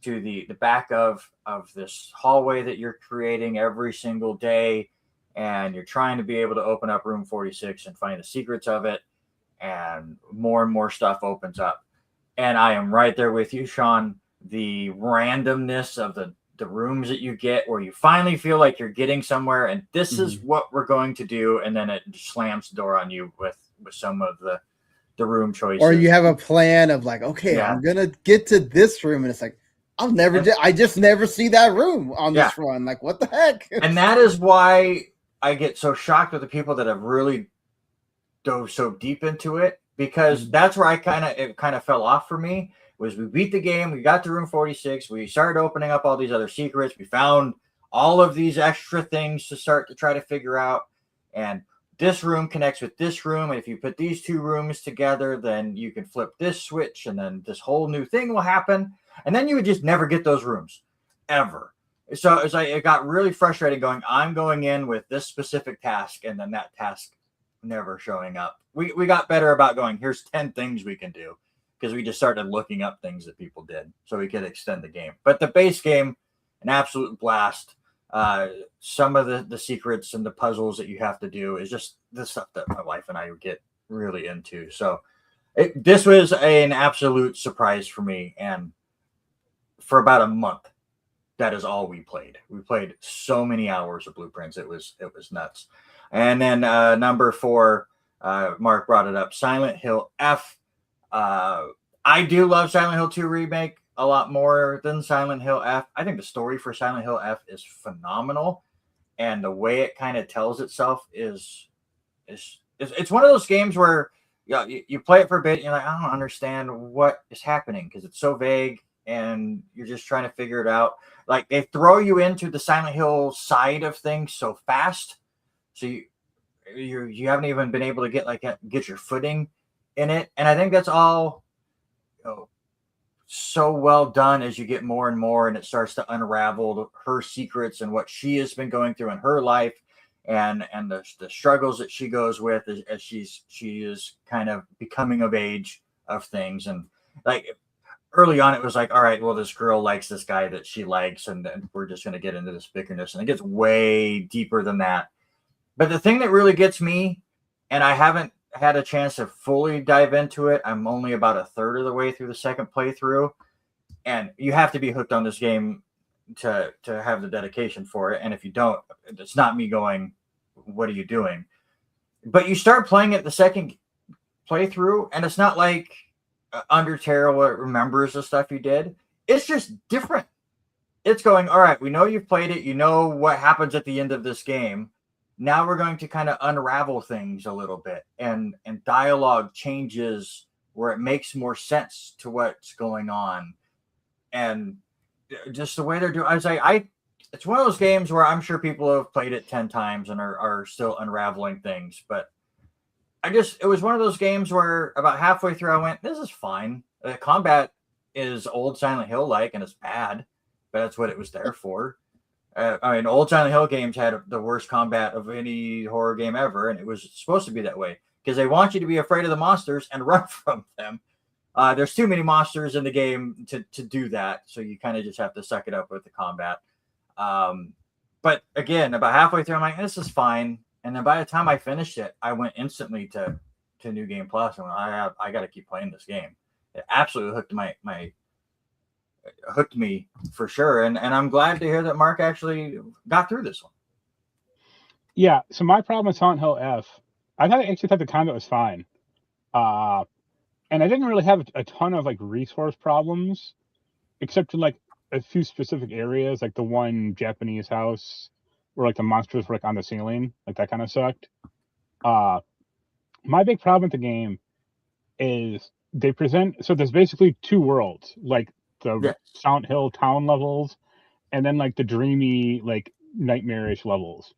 to the back of this hallway that you're creating every single day. And you're trying to be able to open up room 46 and find the secrets of it. And more stuff opens up. And I am right there with you, Sean. The randomness of the rooms that you get, where you finally feel like you're getting somewhere, and this is what we're going to do. And then it slams the door on you with some of the room choices. Or you have a plan of like, okay, I'm going to get to this room. And it's like, I just never see that room on this run. Like, what the heck? And that is why I get so shocked with the people that have really dove so deep into it, because that's where it kind of fell off for me. Was we beat the game, we got to room 46, we started opening up all these other secrets, we found all of these extra things to start to try to figure out, and this room connects with this room, and if you put these 2 rooms together, then you can flip this switch, and then this whole new thing will happen, and then you would just never get those rooms ever. So it's like, it got really frustrating going, I'm going in with this specific task, and then that task never showing up. We got better about going, here's 10 things we can do, because we just started looking up things that people did so we could extend the game. But the base game, an absolute blast. Some of the secrets and the puzzles that you have to do is just the stuff that my wife and I would get really into. So this was an absolute surprise for me. And for about a month, that is all we played. We played so many hours of Blueprints. It was nuts. And then number 4, Mark brought it up, Silent Hill F. I do love Silent Hill 2 Remake a lot more than Silent Hill F. I think the story for Silent Hill F is phenomenal, and the way it kind of tells itself is it's one of those games where you play it for a bit and you're like, I don't understand what is happening because it's so vague and you're just trying to figure it out. Like they throw you into the Silent Hill side of things so fast, so you haven't even been able to get your footing in it. And I think that's all so well done as you get more and more, and it starts to unravel her secrets and what she has been going through in her life, and the struggles that she goes with as she is kind of becoming of age of things. And like early on, it was like, all right, well, this girl likes this guy that she likes, and then we're just going to get into this bickerness, and it gets way deeper than that. But the thing that really gets me, and I haven't had a chance to fully dive into it, I'm only about a third of the way through the second playthrough, and you have to be hooked on this game to have the dedication for it. And if you don't, it's not me going, what are you doing? But you start playing it the second playthrough, and it's not like Undertale where it remembers the stuff you did. It's just different. It's going, all right, we know you've played it, you know what happens at the end of this game. Now we're going to kind of unravel things a little bit, and dialogue changes where it makes more sense to what's going on. And just the way they're doing, I was like, it's one of those games where I'm sure people have played it 10 times and are still unraveling things. But it was one of those games where about halfway through I went, this is fine. The combat is old Silent Hill like, and it's bad, but that's what it was there for. I mean, old Silent Hill games had the worst combat of any horror game ever, and it was supposed to be that way because they want you to be afraid of the monsters and run from them. There's too many monsters in the game to do that, so you kind of just have to suck it up with the combat. But again, about halfway through, I'm like, this is fine. And then by the time I finished it, I went instantly to New Game Plus, and I got to keep playing this game. It absolutely hooked me for sure, and I'm glad to hear that Mark actually got through this one. Yeah, so my problem with Silent Hill F, I actually thought the combat was fine, and I didn't really have a ton of like resource problems, except in like a few specific areas, like the one Japanese house where like the monsters were like on the ceiling, like that kind of sucked. My big problem with the game is so there's basically two worlds, like the Silent Hill town levels, and then like the dreamy, like nightmarish levels.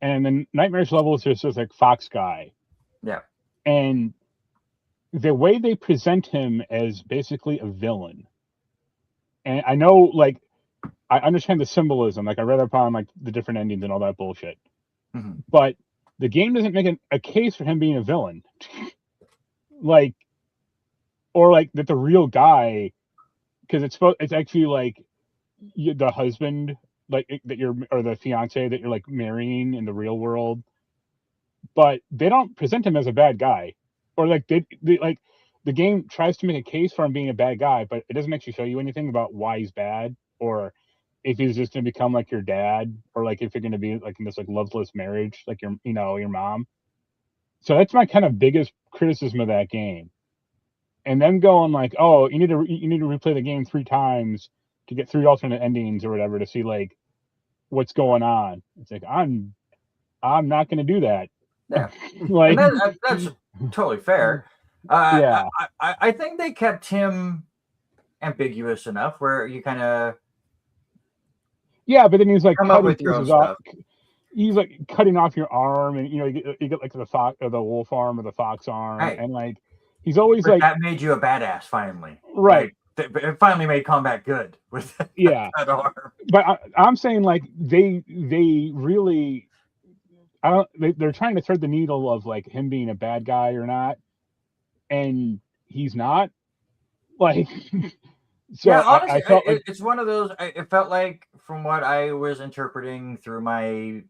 And then nightmarish levels, there's just like Fox Guy. Yeah. And the way they present him as basically a villain. And I know, like, I understand the symbolism. Like, I read up on like the different endings and all that bullshit. Mm-hmm. But the game doesn't make a case for him being a villain. Like, or like that the real guy, because it's actually like the husband, like that or the fiance that you're like marrying in the real world, but they don't present him as a bad guy, or like they like the game tries to make a case for him being a bad guy, but it doesn't actually show you anything about why he's bad, or if he's just going to become like your dad, or like if you're going to be like in this like loveless marriage, like your mom. So that's my kind of biggest criticism of that game. And then going like, oh, you need to replay the game 3 times to get 3 alternate endings or whatever to see like what's going on. It's like I'm not going to do that. Yeah, like that's totally fair. Yeah, I think they kept him ambiguous enough where you kind of but then he's like come up with your own stuff. He's like cutting off your arm, and you get like the fox or the wolf arm or the fox arm, Hey, and like he's always but like that made you a badass finally, right? Like, it finally made combat good with that arm. But I'm saying like they really, they're trying to thread the needle of like him being a bad guy or not, and he's not. Like, so yeah, honestly, I felt like it's one of those. It felt like from what I was interpreting through my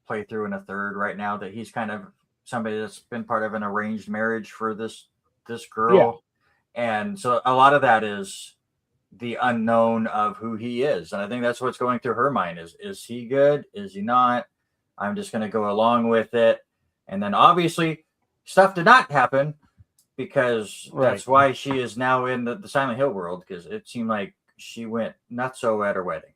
playthrough in a third right now that he's kind of somebody that's been part of an arranged marriage for this girl, and so a lot of that is the unknown of who he is, and I think that's what's going through her mind is he good, is he not? I'm just going to go along with it. And then obviously stuff did not happen because that's why she is now in the Silent Hill world, because it seemed like she went nutso at her wedding.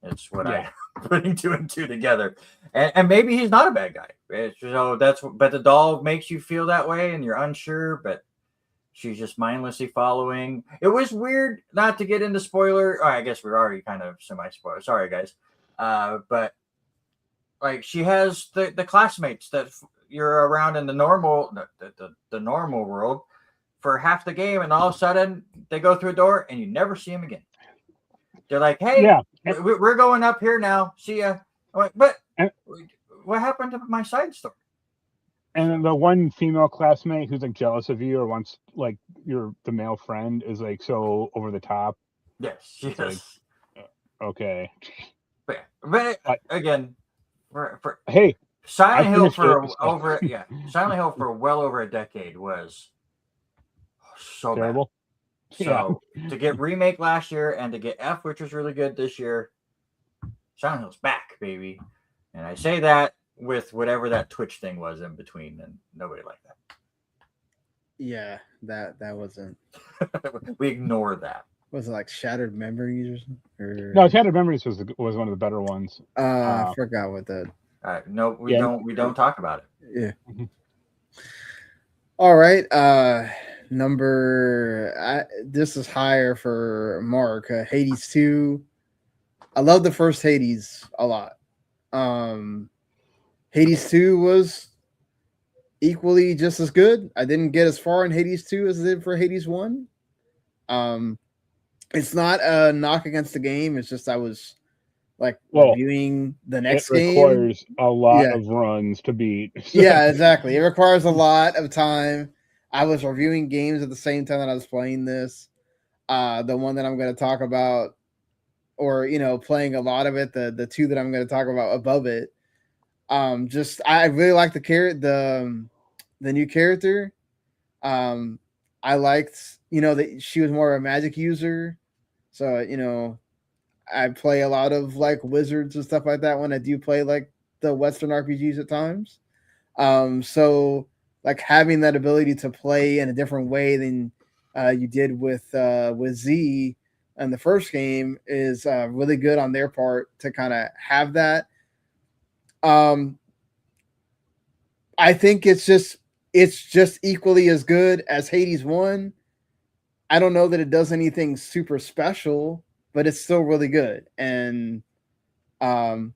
It's what I'm putting 2 and 2 together. And maybe he's not a bad guy. But the doll makes you feel that way and you're unsure, but she's just mindlessly following. It was weird, not to get into spoiler. Oh, I guess we're already kind of semi-spoiler. Sorry, guys. But like she has the classmates that you're around in the normal world for half the game, and all of a sudden they go through a door and you never see them again. They're like, hey, we're going up here now. See ya. I'm like, but what happened to my side story? And the one female classmate who's like jealous of you or wants like the male friend is like so over the top. Yes, yes. Like, okay. But again, hey, Silent Hill for Silent Hill for well over a decade was so terrible. Bad. So to get remake last year and to get F, which was really good this year, Silent Hill's back, baby. And I say that with whatever that Twitch thing was in between, and nobody liked that. Yeah, that wasn't. We ignore that. Was it like Shattered Memories or something? No, Shattered Memories was one of the better ones. I forgot what that. No, we don't talk about it. Yeah. Mm-hmm. All right. This is higher for Mark. Hades 2. I love the first Hades a lot. Hades 2 was equally just as good. I didn't get as far in Hades 2 as I did for Hades 1. It's not a knock against the game. It's just I was reviewing the next game. It requires a lot of runs to beat. So. Yeah, exactly. It requires a lot of time. I was reviewing games at the same time that I was playing this. The one that I'm going to talk about, or playing a lot of it. The two that I'm going to talk about above it. I really like the new character. I liked that she was more of a magic user. So I play a lot of like wizards and stuff like that when I do play like the Western RPGs at times. So like having that ability to play in a different way than you did with Z in the first game is really good on their part to kind of have that. I think it's just equally as good as Hades 1. I don't know that it does anything super special, but it's still really good. And and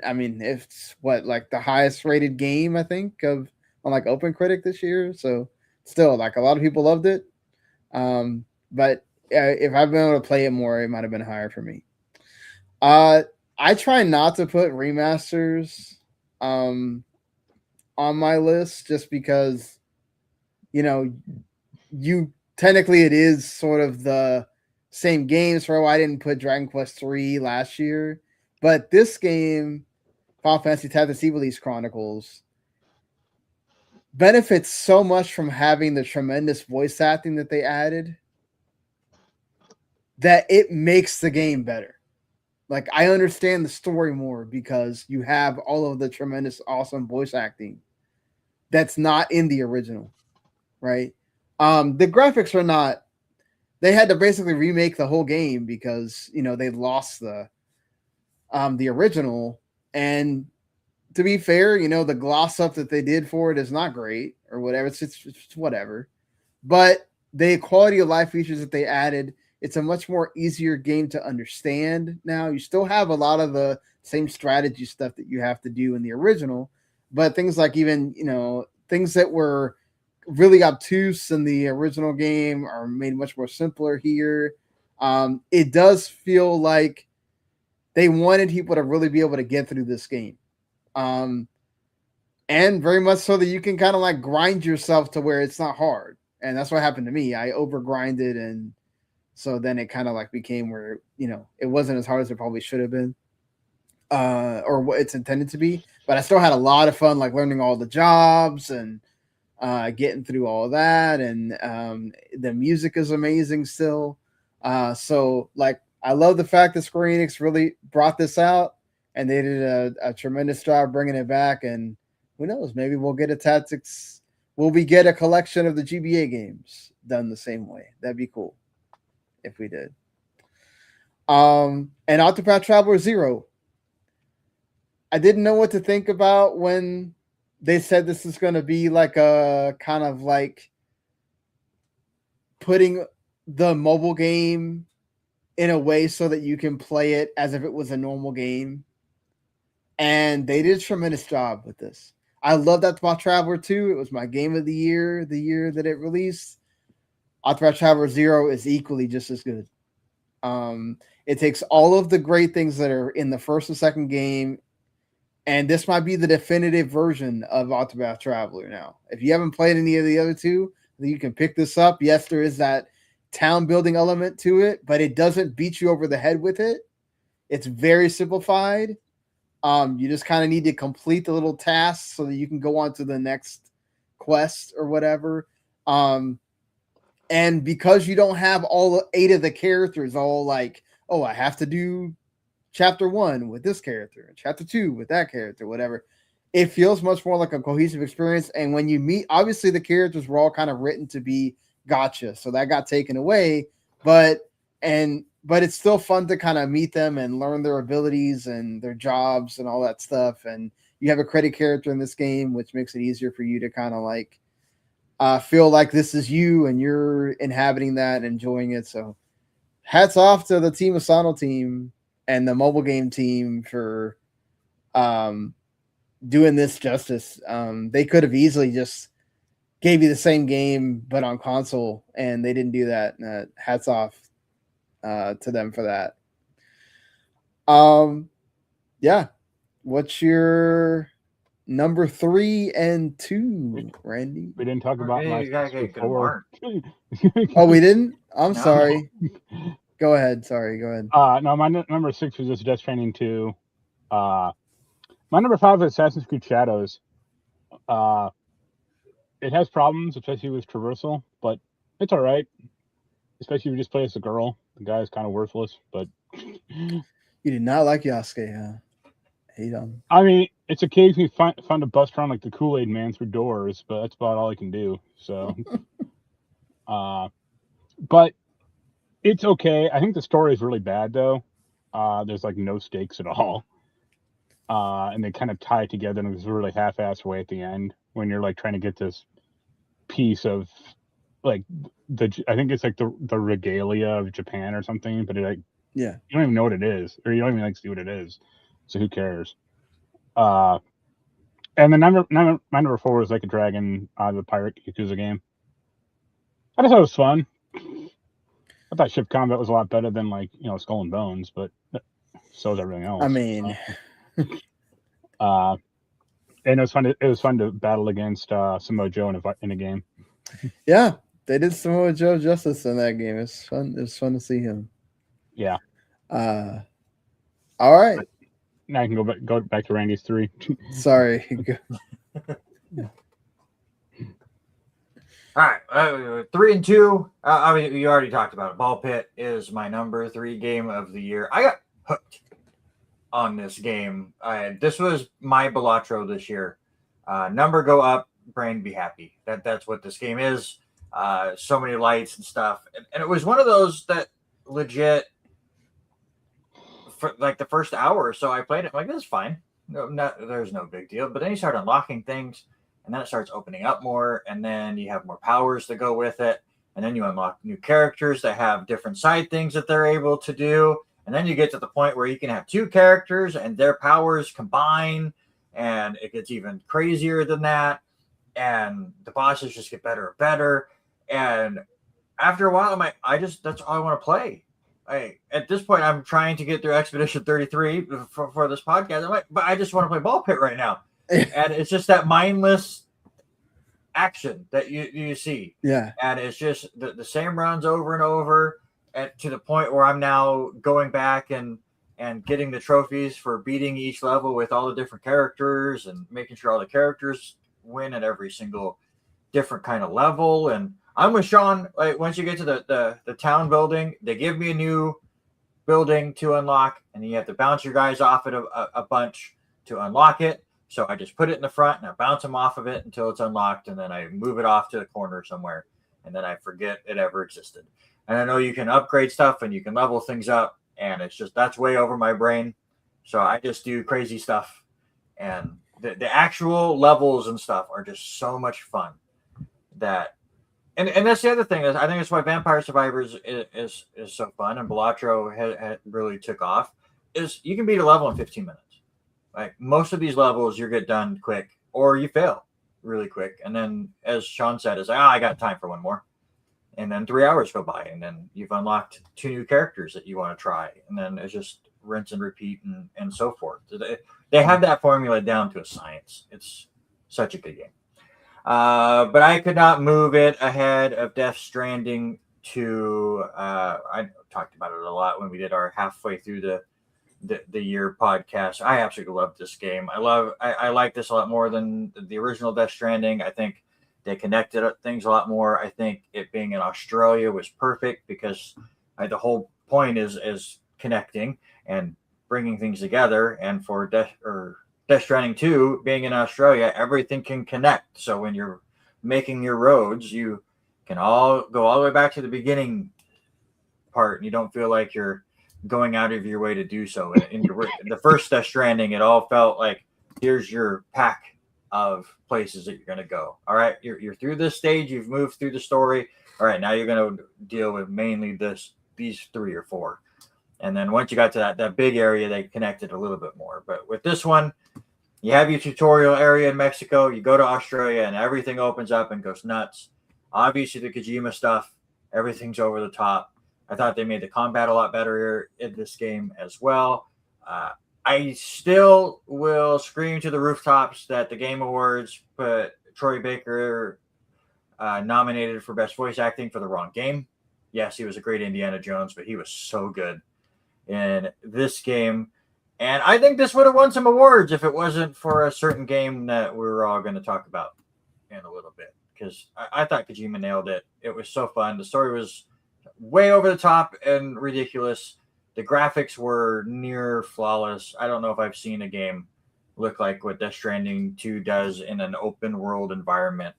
I mean, it's like the highest rated game I think on like OpenCritic this year. So still, like a lot of people loved it. But if I've been able to play it more, it might have been higher for me. I try not to put remasters on my list just because you technically it is sort of the same games. For why I didn't put Dragon Quest 3 last year, but this game, Final Fantasy Tactics Ivalice Chronicles, benefits so much from having the tremendous voice acting that they added that it makes the game better. Like I understand the story more because you have all of the tremendous, awesome voice acting that's not in the original, right? The graphics are not. They had to basically remake the whole game because they lost the original. And to be fair, the gloss up that they did for it is not great or whatever. It's whatever. But the quality of life features that they added, it's a much more easier game to understand now. You still have a lot of the same strategy stuff that you have to do in the original, but things like even, things that were really obtuse in the original game are made much more simpler here. It does feel like they wanted people to really be able to get through this game. And very much so that you can kind of like grind yourself to where it's not hard. And that's what happened to me. I over grinded, and so then it kind of like became where, it wasn't as hard as it probably should have been, or what it's intended to be. But I still had a lot of fun, like learning all the jobs and getting through all that. And the music is amazing still. So like, I love the fact that Square Enix really brought this out and they did a tremendous job bringing it back. And who knows, maybe we'll get a Tactics. Will we get a collection of the GBA games done the same way? That'd be cool if we did. And Octopath Traveler 0. I didn't know what to think about when they said this is going to be like a kind of like putting the mobile game in a way so that you can play it as if it was a normal game. And they did a tremendous job with this. I love Octopath Traveler 2. It was my game of the year that it released. Octopath Traveler 0 is equally just as good. It takes all of the great things that are in the first and second game, and this might be the definitive version of Octopath Traveler now. If you haven't played any of the other two, you can pick this up. Yes, there is that town building element to it, but it doesn't beat you over the head with it. It's very simplified. You just kind of need to complete the little tasks so that you can go on to the next quest or whatever. And because you don't have all 8 of the characters all like, oh, I have to do chapter 1 with this character and chapter 2 with that character, whatever. It feels much more like a cohesive experience. And when you meet, obviously the characters were all kind of written to be gotcha. So that got taken away, but it's still fun to kind of meet them and learn their abilities and their jobs and all that stuff. And you have a credit character in this game, which makes it easier for you to kind of like feel like this is you and you're inhabiting that and enjoying it. So hats off to the Team Asano team and the mobile game team for doing this justice. They could have easily just gave you the same game, but on console, and they didn't do that. Hats off to them for that. Yeah. What's your number 3 and 2, Randy? We didn't talk about my before. Oh, we didn't? I'm No. sorry. Go ahead. Sorry. Go ahead. No, my number 6 was just Death Stranding 2. My number 5 is Assassin's Creed Shadows. It has problems, especially with traversal, but it's all right. Especially if you just play as a girl. The guy is kind of worthless, but You did not like Yasuke, huh? Hate him. I mean, it's occasionally fun to bust around like the Kool-Aid man through doors, but that's about all I can do. So, but it's okay. I think the story is really bad though. There's like no stakes at all. And they kind of tie it together in this really half-assed way at the end when you're like trying to get this piece of like I think it's like the regalia of Japan or something, but you don't even know what it is, or you don't even like see what it is. So who cares? And then my number 4 was Like a Dragon, the pirate Yakuza game. I just thought it was fun. I thought ship combat was a lot better than like Skull and Bones, but so is everything else. I mean, and it was fun. It was fun to battle against Samoa Joe in a game. Yeah, they did Samoa Joe justice in that game. It's fun. It was fun to see him. Yeah. All right. Now I can go back to Randy's 3. Sorry. All right, 3 and 2. I mean, you already talked about it. Ball Pit is my number 3 game of the year. I got hooked on this game. This was my Balatro this year. Number go up, brain be happy. That's what this game is. So many lights and stuff, and it was one of those that legit. For like the first hour or so, I played it. I'm like, this is fine. There's no big deal. But then you start unlocking things, and then it starts opening up more, and then you have more powers to go with it, and then you unlock new characters that have different side things that they're able to do, and then you get to the point where you can have 2 characters and their powers combine, and it gets even crazier than that, and the bosses just get better and better, and after a while, I'm like, that's all I want to play. At this point, I'm trying to get through Expedition 33 for this podcast. I'm like, but I just want to play Ball Pit right now. And it's just that mindless action that you see. Yeah. And it's just the same runs over and over, and to the point where I'm now going back and getting the trophies for beating each level with all the different characters and making sure all the characters win at every single different kind of level. And I'm with Sean. Like once you get to the town building, they give me a new building to unlock, and you have to bounce your guys off it a bunch to unlock it. So I just put it in the front and I bounce them off of it until it's unlocked, and then I move it off to the corner somewhere, and then I forget it ever existed. And I know you can upgrade stuff and you can level things up, and it's just that's way over my brain. So I just do crazy stuff, and the actual levels and stuff are just so much fun. That and that's the other thing is I think that's why Vampire Survivors is so fun, and Balatro had really took off. Is you can beat a level in 15 minutes. Like most of these levels, you get done quick, or you fail really quick, and then as Sean said, is like, I got time for one more, and then 3 hours go by, and then you've unlocked 2 new characters that you want to try, and then it's just rinse and repeat and so forth. They have that formula down to a science. It's such a good game. But I could not move it ahead of Death Stranding 2. I talked about it a lot when we did our halfway through the year podcast. I absolutely love this game. I like this a lot more than the original Death Stranding. I think they connected things a lot more. I think it being in Australia was perfect because the whole point is connecting and bringing things together. And for Death Stranding 2 being in Australia, everything can connect. So when you're making your roads, you can all go all the way back to the beginning part, and you don't feel like you're going out of your way to do so. In the first Death Stranding, it all felt like here's your pack of places that you're going to go. All right, you're through this stage, you've moved through the story. All right, now you're going to deal with mainly these 3 or 4. And then once you got to that big area, they connected a little bit more. But with this one, you have your tutorial area in Mexico, you go to Australia, and everything opens up and goes nuts. Obviously, the Kojima stuff, everything's over the top. I thought they made the combat a lot better in this game as well. I still will scream to the rooftops that the Game Awards put Troy Baker nominated for Best Voice Acting for the wrong game. Yes, he was a great Indiana Jones, but he was so good in this game. And I think this would have won some awards if it wasn't for a certain game that we're all going to talk about in a little bit. Because I thought Kojima nailed it. It was so fun. The story was way over the top and ridiculous. The graphics were near flawless. I don't know if I've seen a game look like what Death Stranding 2 does in an open world environment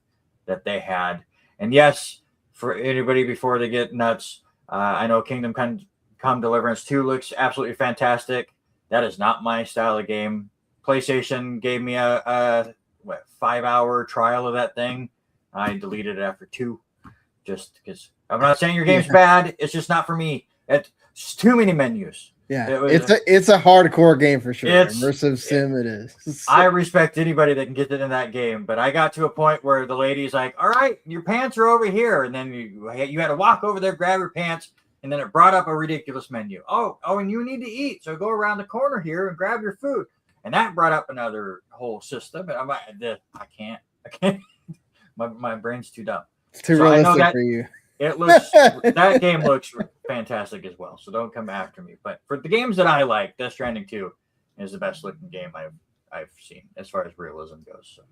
that they had. And yes, for anybody before they get nuts, I know Kingdom Come Deliverance 2 looks absolutely fantastic. That is not my style of game. PlayStation gave me a 5-hour trial of that thing. I deleted it after 2, just because I'm not saying your game's bad. It's just not for me. It's too many menus. Yeah, it's a hardcore game for sure. Immersive sim it is. I respect anybody that can get it in that game, but I got to a point where the lady's like, all right, your pants are over here. And then you had to walk over there, grab your pants, and then it brought up a ridiculous menu. Oh, and you need to eat. So go around the corner here and grab your food. And that brought up another whole system. And I'm like, I can't. My brain's too dumb. It's too realistic for you. It looks that game looks fantastic as well. So don't come after me. But for the games that I like, Death Stranding 2 is the best looking game I've seen as far as realism goes. So,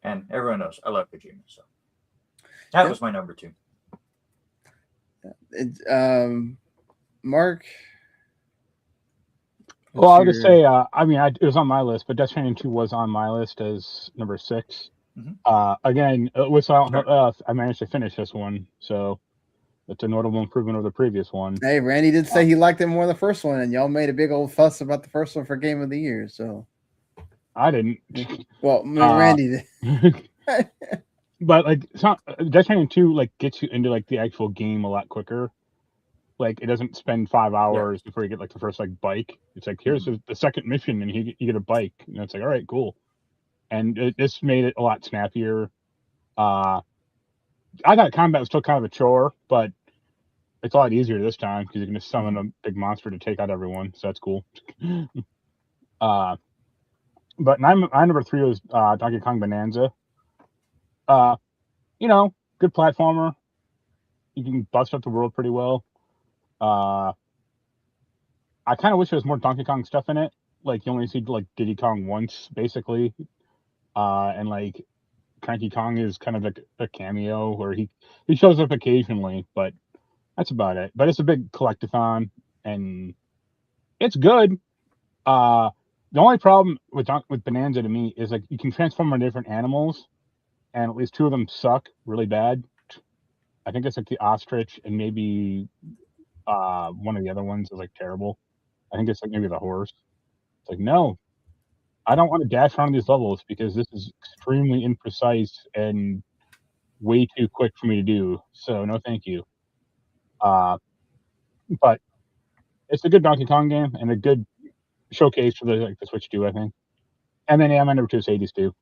and everyone knows I love Kojima. So that was my number 2. Mark. Well, I'll just say, it was on my list, but Death Stranding 2 was on my list as number 6. Mm-hmm. Again, with Silent Hill, I managed to finish this one, so it's a notable improvement over the previous one. Hey, Randy did say he liked it more than the first one, and y'all made a big old fuss about the first one for Game of the Year. So I didn't. Well, Randy did. But Death Stranding 2 gets you into the actual game a lot quicker. It doesn't spend 5 hours before you get the first bike. It's here's the second mission, and you get a bike. And it's all right, cool. And this made it a lot snappier. I thought combat was still kind of a chore, but it's a lot easier this time because you can just summon a big monster to take out everyone. So that's cool. But my number 3 was Donkey Kong Bonanza. Good platformer. You can bust up the world pretty well. I kind of wish there was more Donkey Kong stuff in it. You only see Diddy Kong once, basically. And Cranky Kong is kind of a cameo where he shows up occasionally, but that's about it. But it's a big collectathon, and it's good. The only problem with Bonanza to me is like you can transform into different animals, and at least 2 of them suck really bad. I think it's like the ostrich and maybe one of the other ones is like terrible. I think it's like maybe the horse. It's like, no, I don't want to dash around these levels because this is extremely imprecise and way too quick for me to do. So no, thank you. But it's a good Donkey Kong game and a good showcase for the Switch 2, I think. And then my number 2 is Hades 2.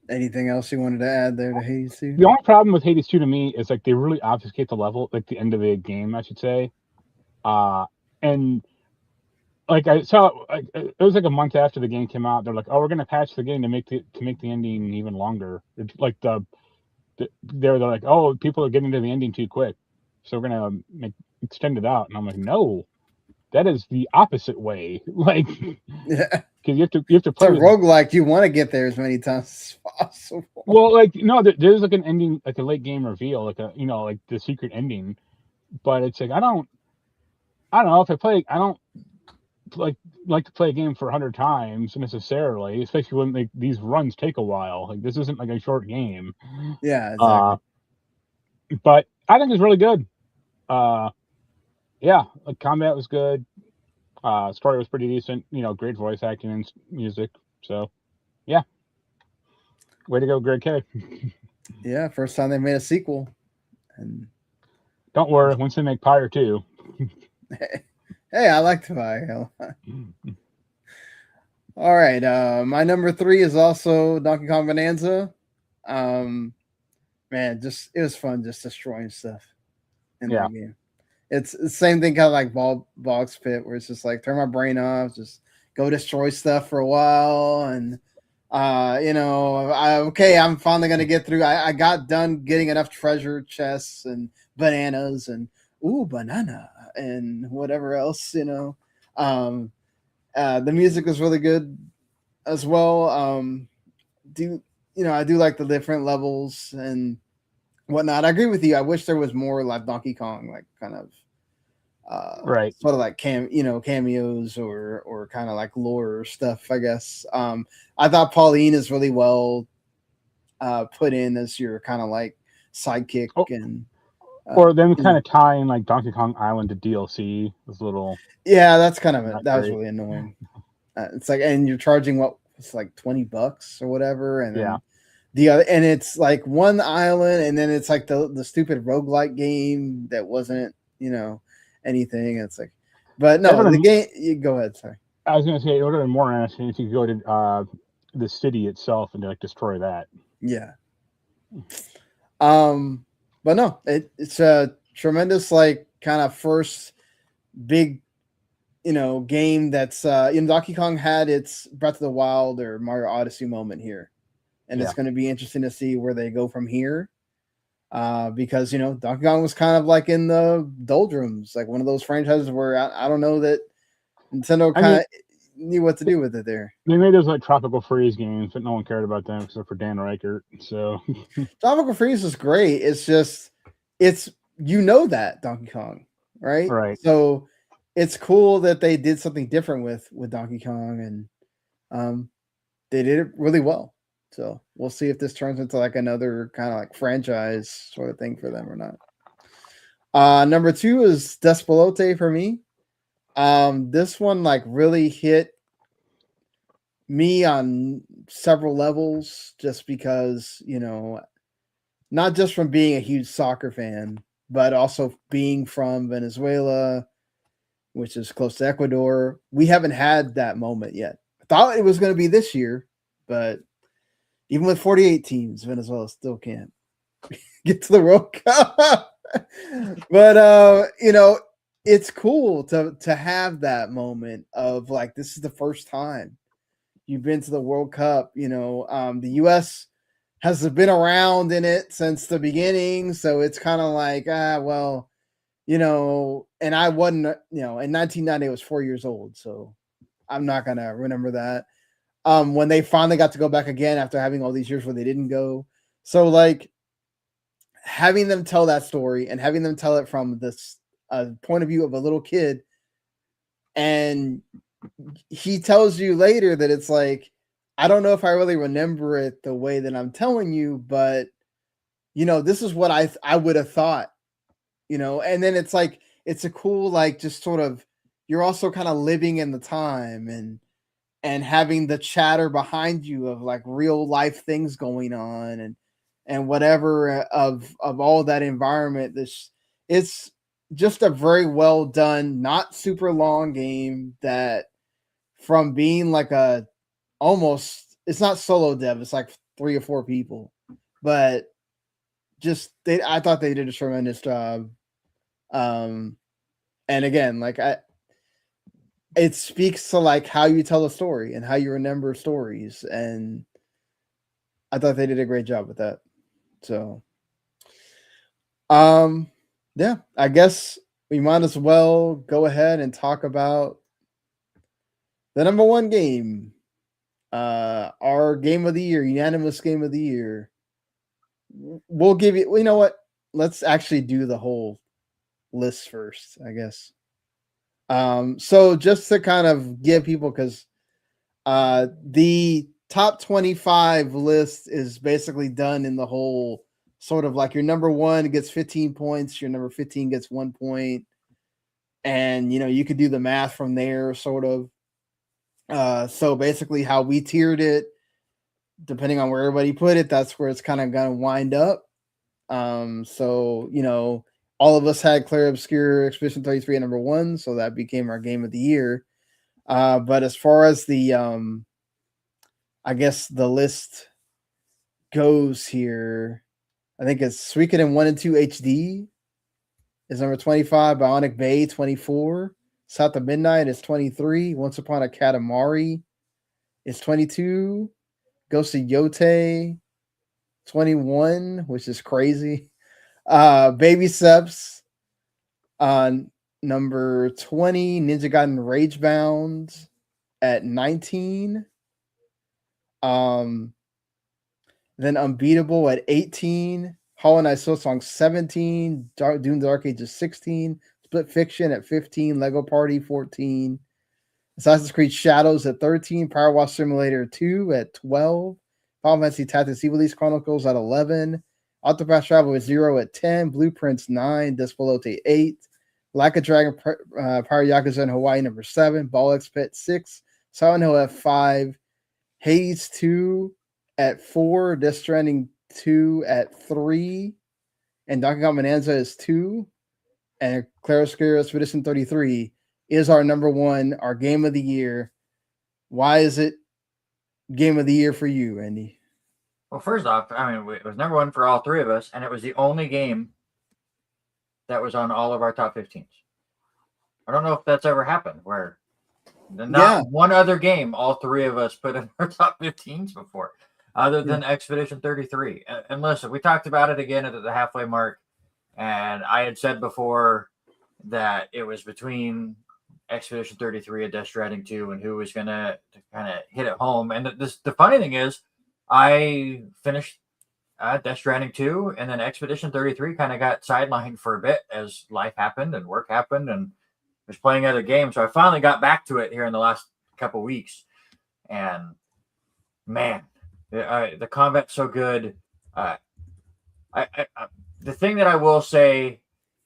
Anything else you wanted to add there to Hades 2? The only problem with Hades 2 to me is like they really obfuscate the level, like the end of the game, I should say. And like I saw, it was like a month after the game came out. They're like, "Oh, we're gonna patch the game to make the ending even longer." It's like they're like, "Oh, people are getting to the ending too quick, so we're gonna extend it out." And I'm like, "No, that is the opposite way." Like, Yeah, because you have to play it's a roguelike. You want to get there as many times as possible. Well, like no, there's like an ending, like a late game reveal, like a like the secret ending. But it's like I don't know if I don't like to play a game for 100 times necessarily, especially when like these runs take a while. Like this isn't like a short game. Yeah, exactly. But I think it's really good. Yeah, like combat was good. Story was pretty decent. Great voice acting and music. So, yeah. Way to go, Greg K. Yeah, first time they made a sequel. And don't worry, once they make Pyre 2. Hey, I like Pyre. All right, my number 3 is also Donkey Kong Bonanza. Man, it was fun just destroying stuff in that game. It's the same thing, kind of like Bog's Pit, where it's just like turn my brain off, just go destroy stuff for a while, and I'm finally gonna get through. I got done getting enough treasure chests and bananas and banana and whatever else. The music was really good as well. I do like the different levels and whatnot. I agree with you. I wish there was more like Donkey Kong, like kind of right, sort of like cameos or kind of like lore stuff, I guess. I thought Pauline is really well put in as your kind of like sidekick or them kind of tying like Donkey Kong Island to DLC was a little. Yeah, that's kind of it. That was really annoying. It's like, and you're charging it's like $20 or whatever, and then the other, and it's like one island, and then it's like the stupid roguelike game that wasn't anything. It's like, but no, the game. You go ahead. Sorry, I was gonna say it would have been more interesting if you could go to the city itself and like destroy that. Yeah. But no, it's a tremendous like kind of first big game that's Donkey Kong had its Breath of the Wild or Mario Odyssey moment here, and it's going to be interesting to see where they go from here, because Donkey Kong was kind of like in the doldrums, like one of those franchises where I don't know that Nintendo kind of knew what to do with it there. They made those like Tropical Freeze games, but no one cared about them except for Dan Reichert. So Tropical Freeze is great. It's just that Donkey Kong, right? Right. So it's cool that they did something different with Donkey Kong, and they did it really well. So we'll see if this turns into like another kind of like franchise sort of thing for them or not. Number 2 is Despelote for me. This one like really hit me on several levels, just because not just from being a huge soccer fan, but also being from Venezuela, which is close to Ecuador. We haven't had that moment yet. I thought it was going to be this year, but even with 48 teams, Venezuela still can't get to the World Cup. But it's cool to have that moment of like, this is the first time you've been to the World Cup. The US has been around in it since the beginning, so it's kind of like, and I wasn't, in 1990, I was 4 years old, so I'm not going to remember that. When they finally got to go back again after having all these years where they didn't go. So, like, having them tell that story and having them tell it from this a point of view of a little kid, and he tells you later that it's like, I don't know if I really remember it the way that I'm telling you, but this is what I would have thought, and then it's like, it's a cool, like, just sort of, you're also kind of living in the time and having the chatter behind you of like real life things going on and whatever of all that environment. It's just a very well done, not super long game that, from being like it's not solo dev, it's like 3 or 4 people, but I thought they did a tremendous job. And again, like it speaks to like how you tell a story and how you remember stories, and I thought they did a great job with that. So yeah, I guess we might as well go ahead and talk about the number 1 game, our game of the year, unanimous game of the year. We'll give you know what, let's actually do the whole list first, I guess. So just to kind of give people, because the top 25 list is basically done in the whole sort of like, your number 1 gets 15 points, your number 15 gets 1 point, and you could do the math from there, sort of. So basically how we tiered it, depending on where everybody put it, that's where it's kind of gonna wind up. So all of us had Clair Obscure Expedition 33 at number 1, so that became our game of the year. But as far as the I guess the list goes here, I think it's Suikoden 1 and 2 HD is number 25, Bionic Bay 24, South of Midnight is 23, Once Upon a Katamari is 22, Ghost of Yote 21, which is crazy. Baby Steps on number 20, Ninja Gaiden Ragebound at 19. Then Unbeatable at 18, Hollow Knight Silksong 17, Doom Dark Ages 16, Split Fiction at 15, Lego Party 14, Assassin's Creed Shadows at 13, Power Wash Simulator 2 at 12, Final Fantasy Tactics Ivalice Chronicles at 11, Octopath Traveler 0 at 10, Blueprints 9, Despolote 8, Like a Dragon Power Yakuza in Hawaii number 7, Ball X Pit 6, Silent Hill at 5, Hades 2 at 4, Death Stranding 2 at 3, and Donkey Kong Bonanza is 2, and Clair Obscur Expedition 33 is our number 1, our game of the year. Why is it game of the year for you, Andy? Well, first off, I mean, it was number 1 for all 3 of us, and it was the only game that was on all of our top 15s. I don't know if that's ever happened, where not one other game all 3 of us put in our top 15s before, other than Expedition 33. And listen, we talked about it again at the halfway mark, and I had said before that it was between Expedition 33 and Death Stranding 2 and who was going to kind of hit it home. And the funny thing is, I finished Death Stranding 2, and then Expedition 33 kind of got sidelined for a bit as life happened and work happened and was playing other games. So I finally got back to it here in the last couple weeks. And man, the combat's so good. The thing that I will say,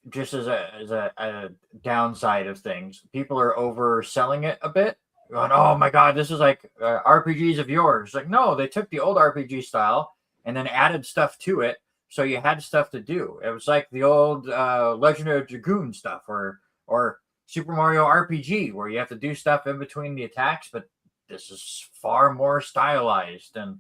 just as a downside of things, people are overselling it a bit. Going, oh my God, this is like RPGs of yours. Like, no, they took the old RPG style and then added stuff to it, so you had stuff to do. It was like the old Legend of Dragoon stuff, or Super Mario RPG, where you have to do stuff in between the attacks, but this is far more stylized and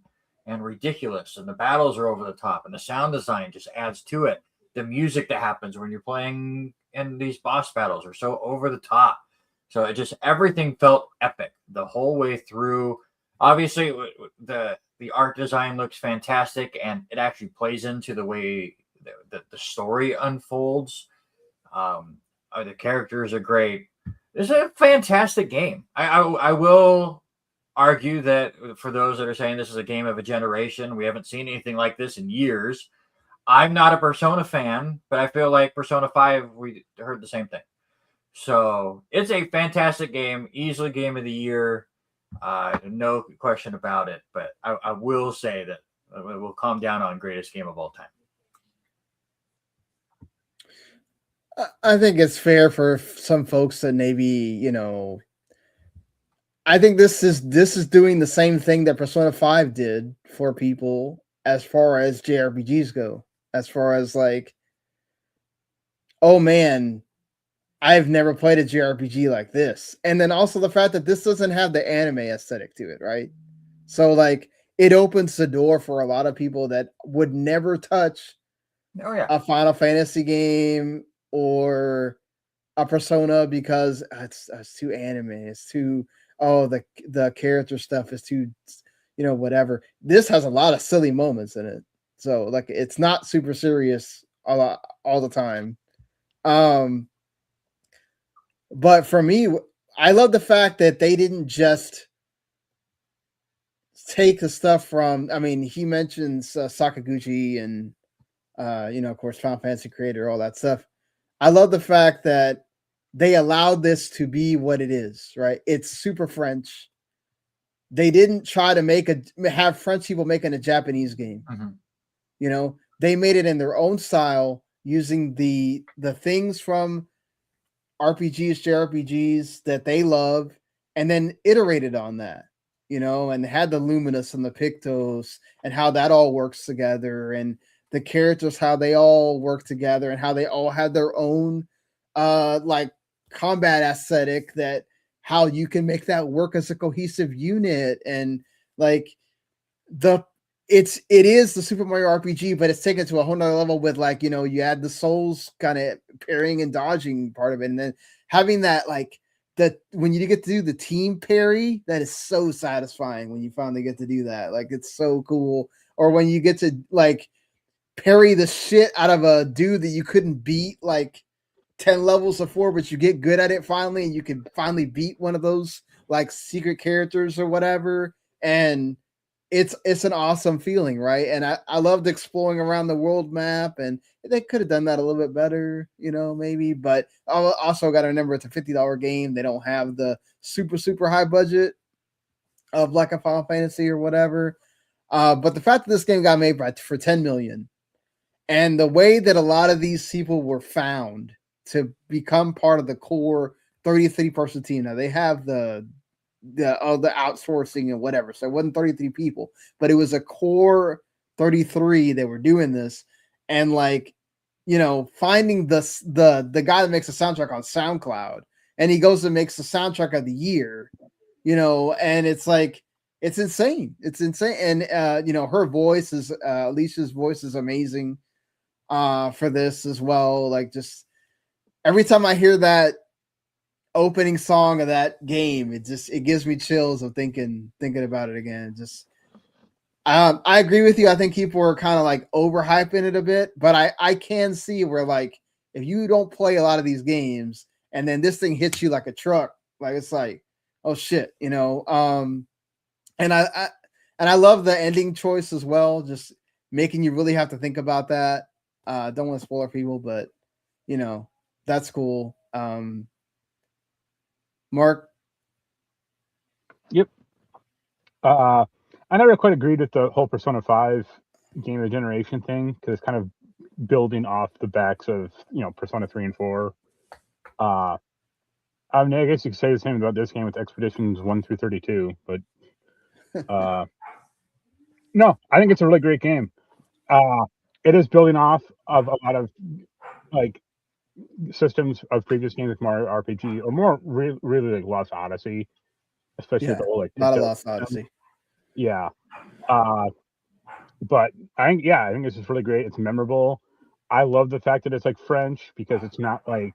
ridiculous, and the battles are over the top, and the sound design just adds to it. The music that happens when you're playing in these boss battles are so over the top. So it just, everything felt epic the whole way through. Obviously, the art design looks fantastic, and it actually plays into the way the story unfolds. The characters are great. It's a fantastic game. I will argue that for those that are saying this is a game of a generation, we haven't seen anything like this in years. I'm not a Persona fan, but I feel like Persona 5, we heard the same thing. So it's a fantastic game, easily game of the year. No question about it. But I will say that we'll calm down on greatest game of all time. I think it's fair for some folks that maybe, I think this is doing the same thing that Persona 5 did for people as far as JRPGs go. As far as like, oh man, I've never played a JRPG like this. And then also the fact that this doesn't have the anime aesthetic to it, right? So like it opens the door for a lot of people that would never touch a Final Fantasy game or a Persona because it's too anime. It's too the character stuff is too whatever. This has a lot of silly moments in it. So like it's not super serious all the time. But for me, I love the fact that they didn't just take the stuff from. I mean, he mentions Sakaguchi and of course, Final Fantasy creator, all that stuff. I love the fact that they allowed this to be what it is. Right? It's super French. They didn't try to have French people making a Japanese game. Mm-hmm. They made it in their own style using the things from RPGs, JRPGs that they love, and then iterated on that, and had the Luminous and the Pictos and how that all works together, and the characters, how they all work together, and how they all had their own like combat aesthetic, that how you can make that work as a cohesive unit, and like it is the Super Mario RPG, but it's taken to a whole nother level with like, you add the Souls kind of parrying and dodging part of it. And then having that, like when you get to do the team parry, that is so satisfying when you finally get to do that. Like, it's so cool. Or when you get to like parry the shit out of a dude that you couldn't beat like 10 levels before, but you get good at it finally, and you can finally beat one of those like secret characters or whatever. And it's an awesome feeling, right? And I loved exploring around the world map, and they could have done that a little bit better, maybe. But I also got to remember it's a $50 game. They don't have the super high budget of like a Final Fantasy or whatever. But the fact that this game got made for 10 million, and the way that a lot of these people were found to become part of the core 33-person team. Now they have the outsourcing and whatever. So it wasn't 33 people, but it was a core 33 that were doing this. And like, finding the guy that makes the soundtrack on SoundCloud, and he goes and makes the soundtrack of the year, and it's like, it's insane. It's insane. And, her voice is, Alicia's voice is amazing for this as well. Like, just every time I hear that opening song of that game, it gives me chills of thinking about it again. Just I agree with you. I think people are kind of like overhyping it a bit, but I can see where, like, if you don't play a lot of these games and then this thing hits you like a truck, like, it's like, oh shit, and I love the ending choice as well, just making you really have to think about that. Don't want to spoil people, but that's cool. Mark? Yep. I never quite agreed with the whole Persona 5 game of the generation thing, because it's kind of building off the backs of, Persona 3 and 4. I mean, I guess you could say the same about this game with Expeditions 1 through 32, but no, I think it's a really great game. It is building off of a lot of like systems of previous games with Mario RPG, or more really like Lost Odyssey, especially with the whole like not a Picto Lost system. Odyssey. Yeah. But I think this is really great. It's memorable. I love the fact that it's like French, because it's not like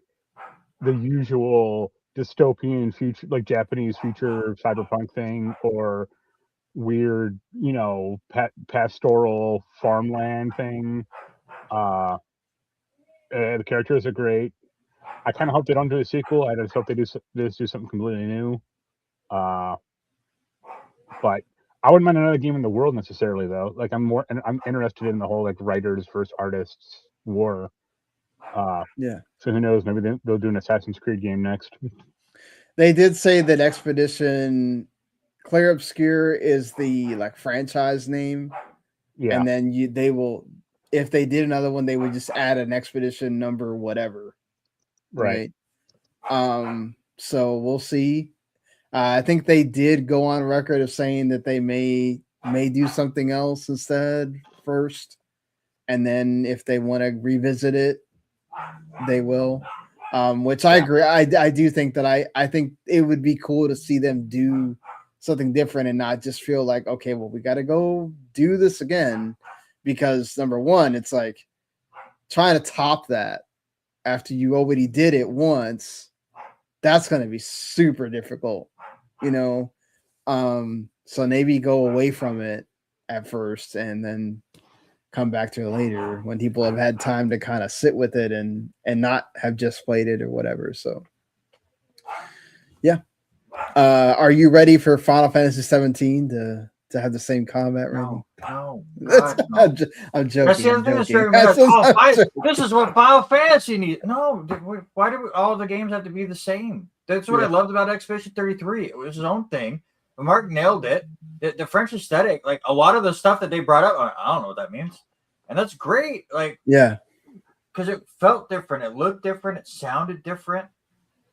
the usual dystopian future, like Japanese future cyberpunk thing, or weird, pastoral farmland thing. The characters are great. I kind of hope they don't do a sequel. I just hope they do something completely new. But I wouldn't mind another game in the world necessarily, though. Like I'm interested in the whole like writers versus artists war. Yeah. So who knows? Maybe they'll do an Assassin's Creed game next. They did say that Expedition Clair Obscure is the like franchise name, Yeah. and then they will, if they did another one, they would just add an Expedition number whatever. Right. So we'll see. I think they did go on record of saying that they may do something else instead first, and then if they want to revisit it, they will. Which I agree. I do think that I think it would be cool to see them do something different and not just feel like, okay, well, we got to go do this again, because number one, it's like trying to top that after you already did it once. That's going to be super difficult, you know. So maybe go away from it at first and then come back to it later when people have had time to kind of sit with it and not have just played it or whatever. So yeah. Are you ready for Final Fantasy 17 to have the same combat, Randy? No. God, no. I'm joking. That's the other thing that's driving me nuts. This is what Final Fantasy needs. No, why do all the games have to be the same? That's what I loved about Expedition 33. It was his own thing. Marc nailed it. The French aesthetic, like a lot of the stuff that they brought up, I don't know what that means. And that's great. Like, yeah, because it felt different. It looked different. It sounded different.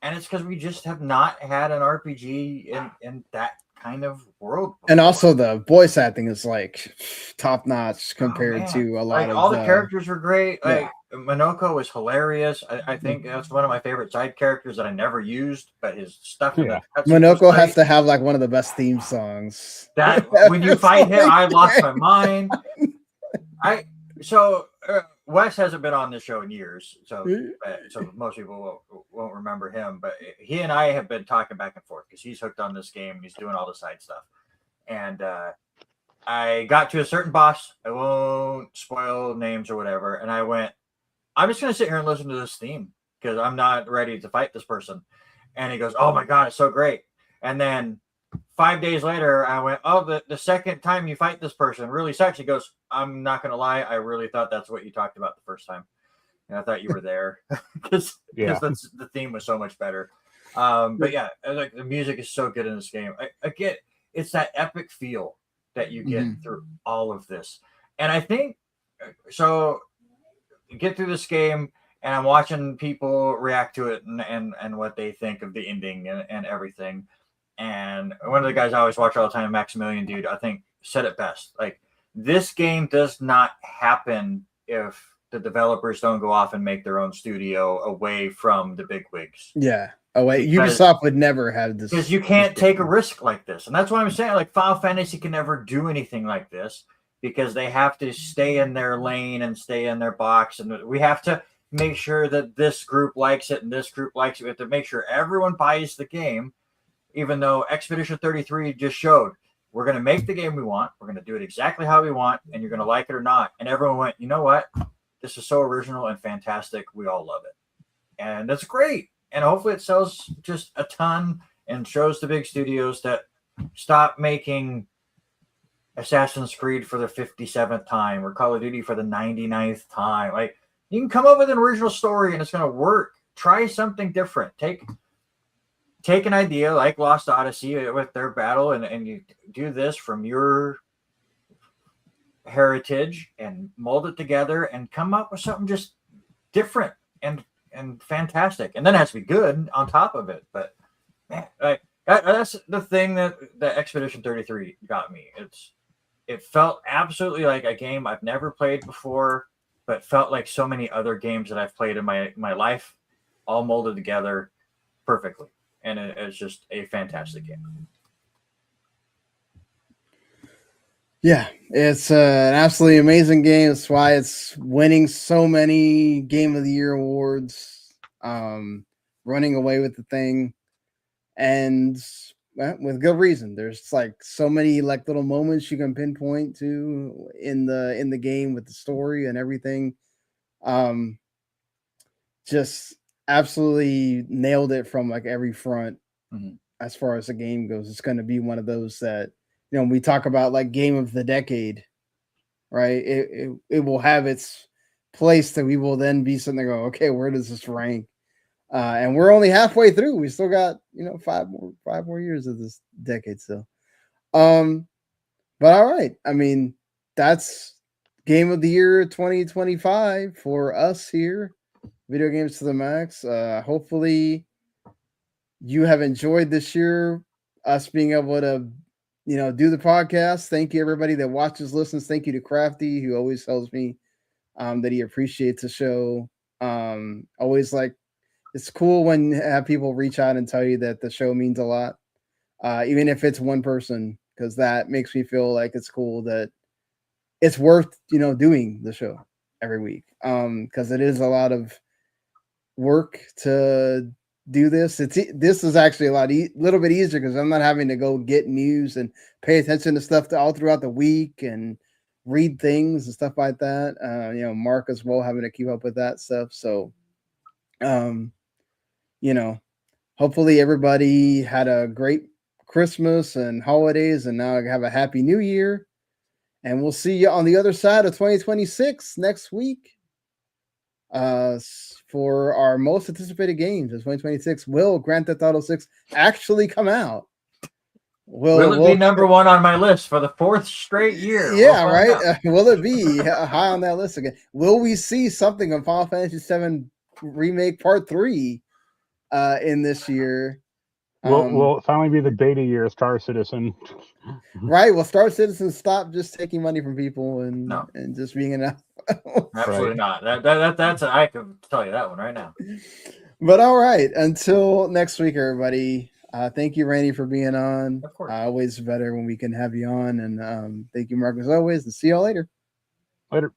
And it's because we just have not had an RPG in that kind of world before. And also the voice acting is like top notch compared to a lot of all the characters were great. Like Minoko was hilarious. I think that's one of my favorite side characters that I never used, but his stuff. Minoko has to have like one of the best theme songs. That when you fight him, I lost my mind. Wes hasn't been on this show in years, so most people won't remember him. But he and I have been talking back and forth because he's hooked on this game and he's doing all the side stuff. And I got to a certain boss. I won't spoil names or whatever. And I went, I'm just going to sit here and listen to this theme because I'm not ready to fight this person. And he goes, oh my God, it's so great. And then 5 days later, I went, oh, the second time you fight this person really sucks. He goes, I'm not going to lie. I really thought that's what you talked about the first time. And I thought you were there because the theme was so much better. But yeah, like the music is so good in this game. I get, it's that epic feel that you get through all of this. And I think, so you get through this game and I'm watching people react to it and what they think of the ending and everything. And one of the guys I always watch all the time, Maximilian dude, I think said it best. Like, this game does not happen if the developers don't go off and make their own studio away from the big wigs. Yeah. Oh wait, Ubisoft would never have this, because you can't take a risk like this. And that's why I'm saying, like, Final Fantasy can never do anything like this because they have to stay in their lane and stay in their box. And we have to make sure that this group likes it and this group likes it. We have to make sure everyone buys the game. Even though Expedition 33 just showed, we're going to make the game we want. We're going to do it exactly how we want, and you're going to like it or not. And everyone went, you know what? This is so original and fantastic. We all love it. And that's great. And hopefully it sells just a ton and shows the big studios that stop making Assassin's Creed for the 57th time or Call of Duty for the 99th time. Like, you can come up with an original story and it's going to work. Try something different. Take an idea like Lost Odyssey with their battle and you do this from your heritage and mold it together and come up with something just different and fantastic. And then it has to be good on top of it. But man, that's the thing that Expedition 33 got me. It felt absolutely like a game I've never played before, but felt like so many other games that I've played in my life, all molded together perfectly. And it's just a fantastic game. Yeah, it's an absolutely amazing game. That's why it's winning so many Game of the Year awards, running away with the thing, and with good reason. There's like so many like little moments you can pinpoint to in the game with the story and everything. Just absolutely nailed it from like every front. As far as the game goes. It's going to be one of those that we talk about like game of the decade, right? It will have its place that we will then be sitting there go, okay, where does this rank? And we're only halfway through. We still got, 5 more years of this decade still. But all right. I mean, that's game of the year 2025 for us here. Video Games to the Max. Hopefully you have enjoyed this year, us being able to, do the podcast. Thank you everybody that watches, listens. Thank you to Crafty, who always tells me that he appreciates the show. Always like, it's cool when have people reach out and tell you that the show means a lot, even if it's one person, because that makes me feel like it's cool that it's worth doing the show every week, because it is a lot of work to do this. This is actually a little bit easier because I'm not having to go get news and pay attention to stuff all throughout the week and read things and stuff like that. Marc as well, having to keep up with that stuff. So, hopefully everybody had a great Christmas and holidays, and now have a happy new year. And we'll see you on the other side of 2026 next week. For our most anticipated games of 2026, will Grand Theft Auto 6 actually come out? Will it be number one on my list for the 4th straight year? Yeah, right. Will it be high on that list again? Will we see something of Final Fantasy VII Remake Part 3 in this year? Will it finally be the beta year of Star Citizen? Right. Will Star Citizen stop just taking money from people and just being enough? Absolutely not. That's I can tell you that one right now. But all right. Until next week, everybody. Thank you, Randy, for being on. Of course. Always better when we can have you on. And thank you, Marc, as always. And see y'all later. Later.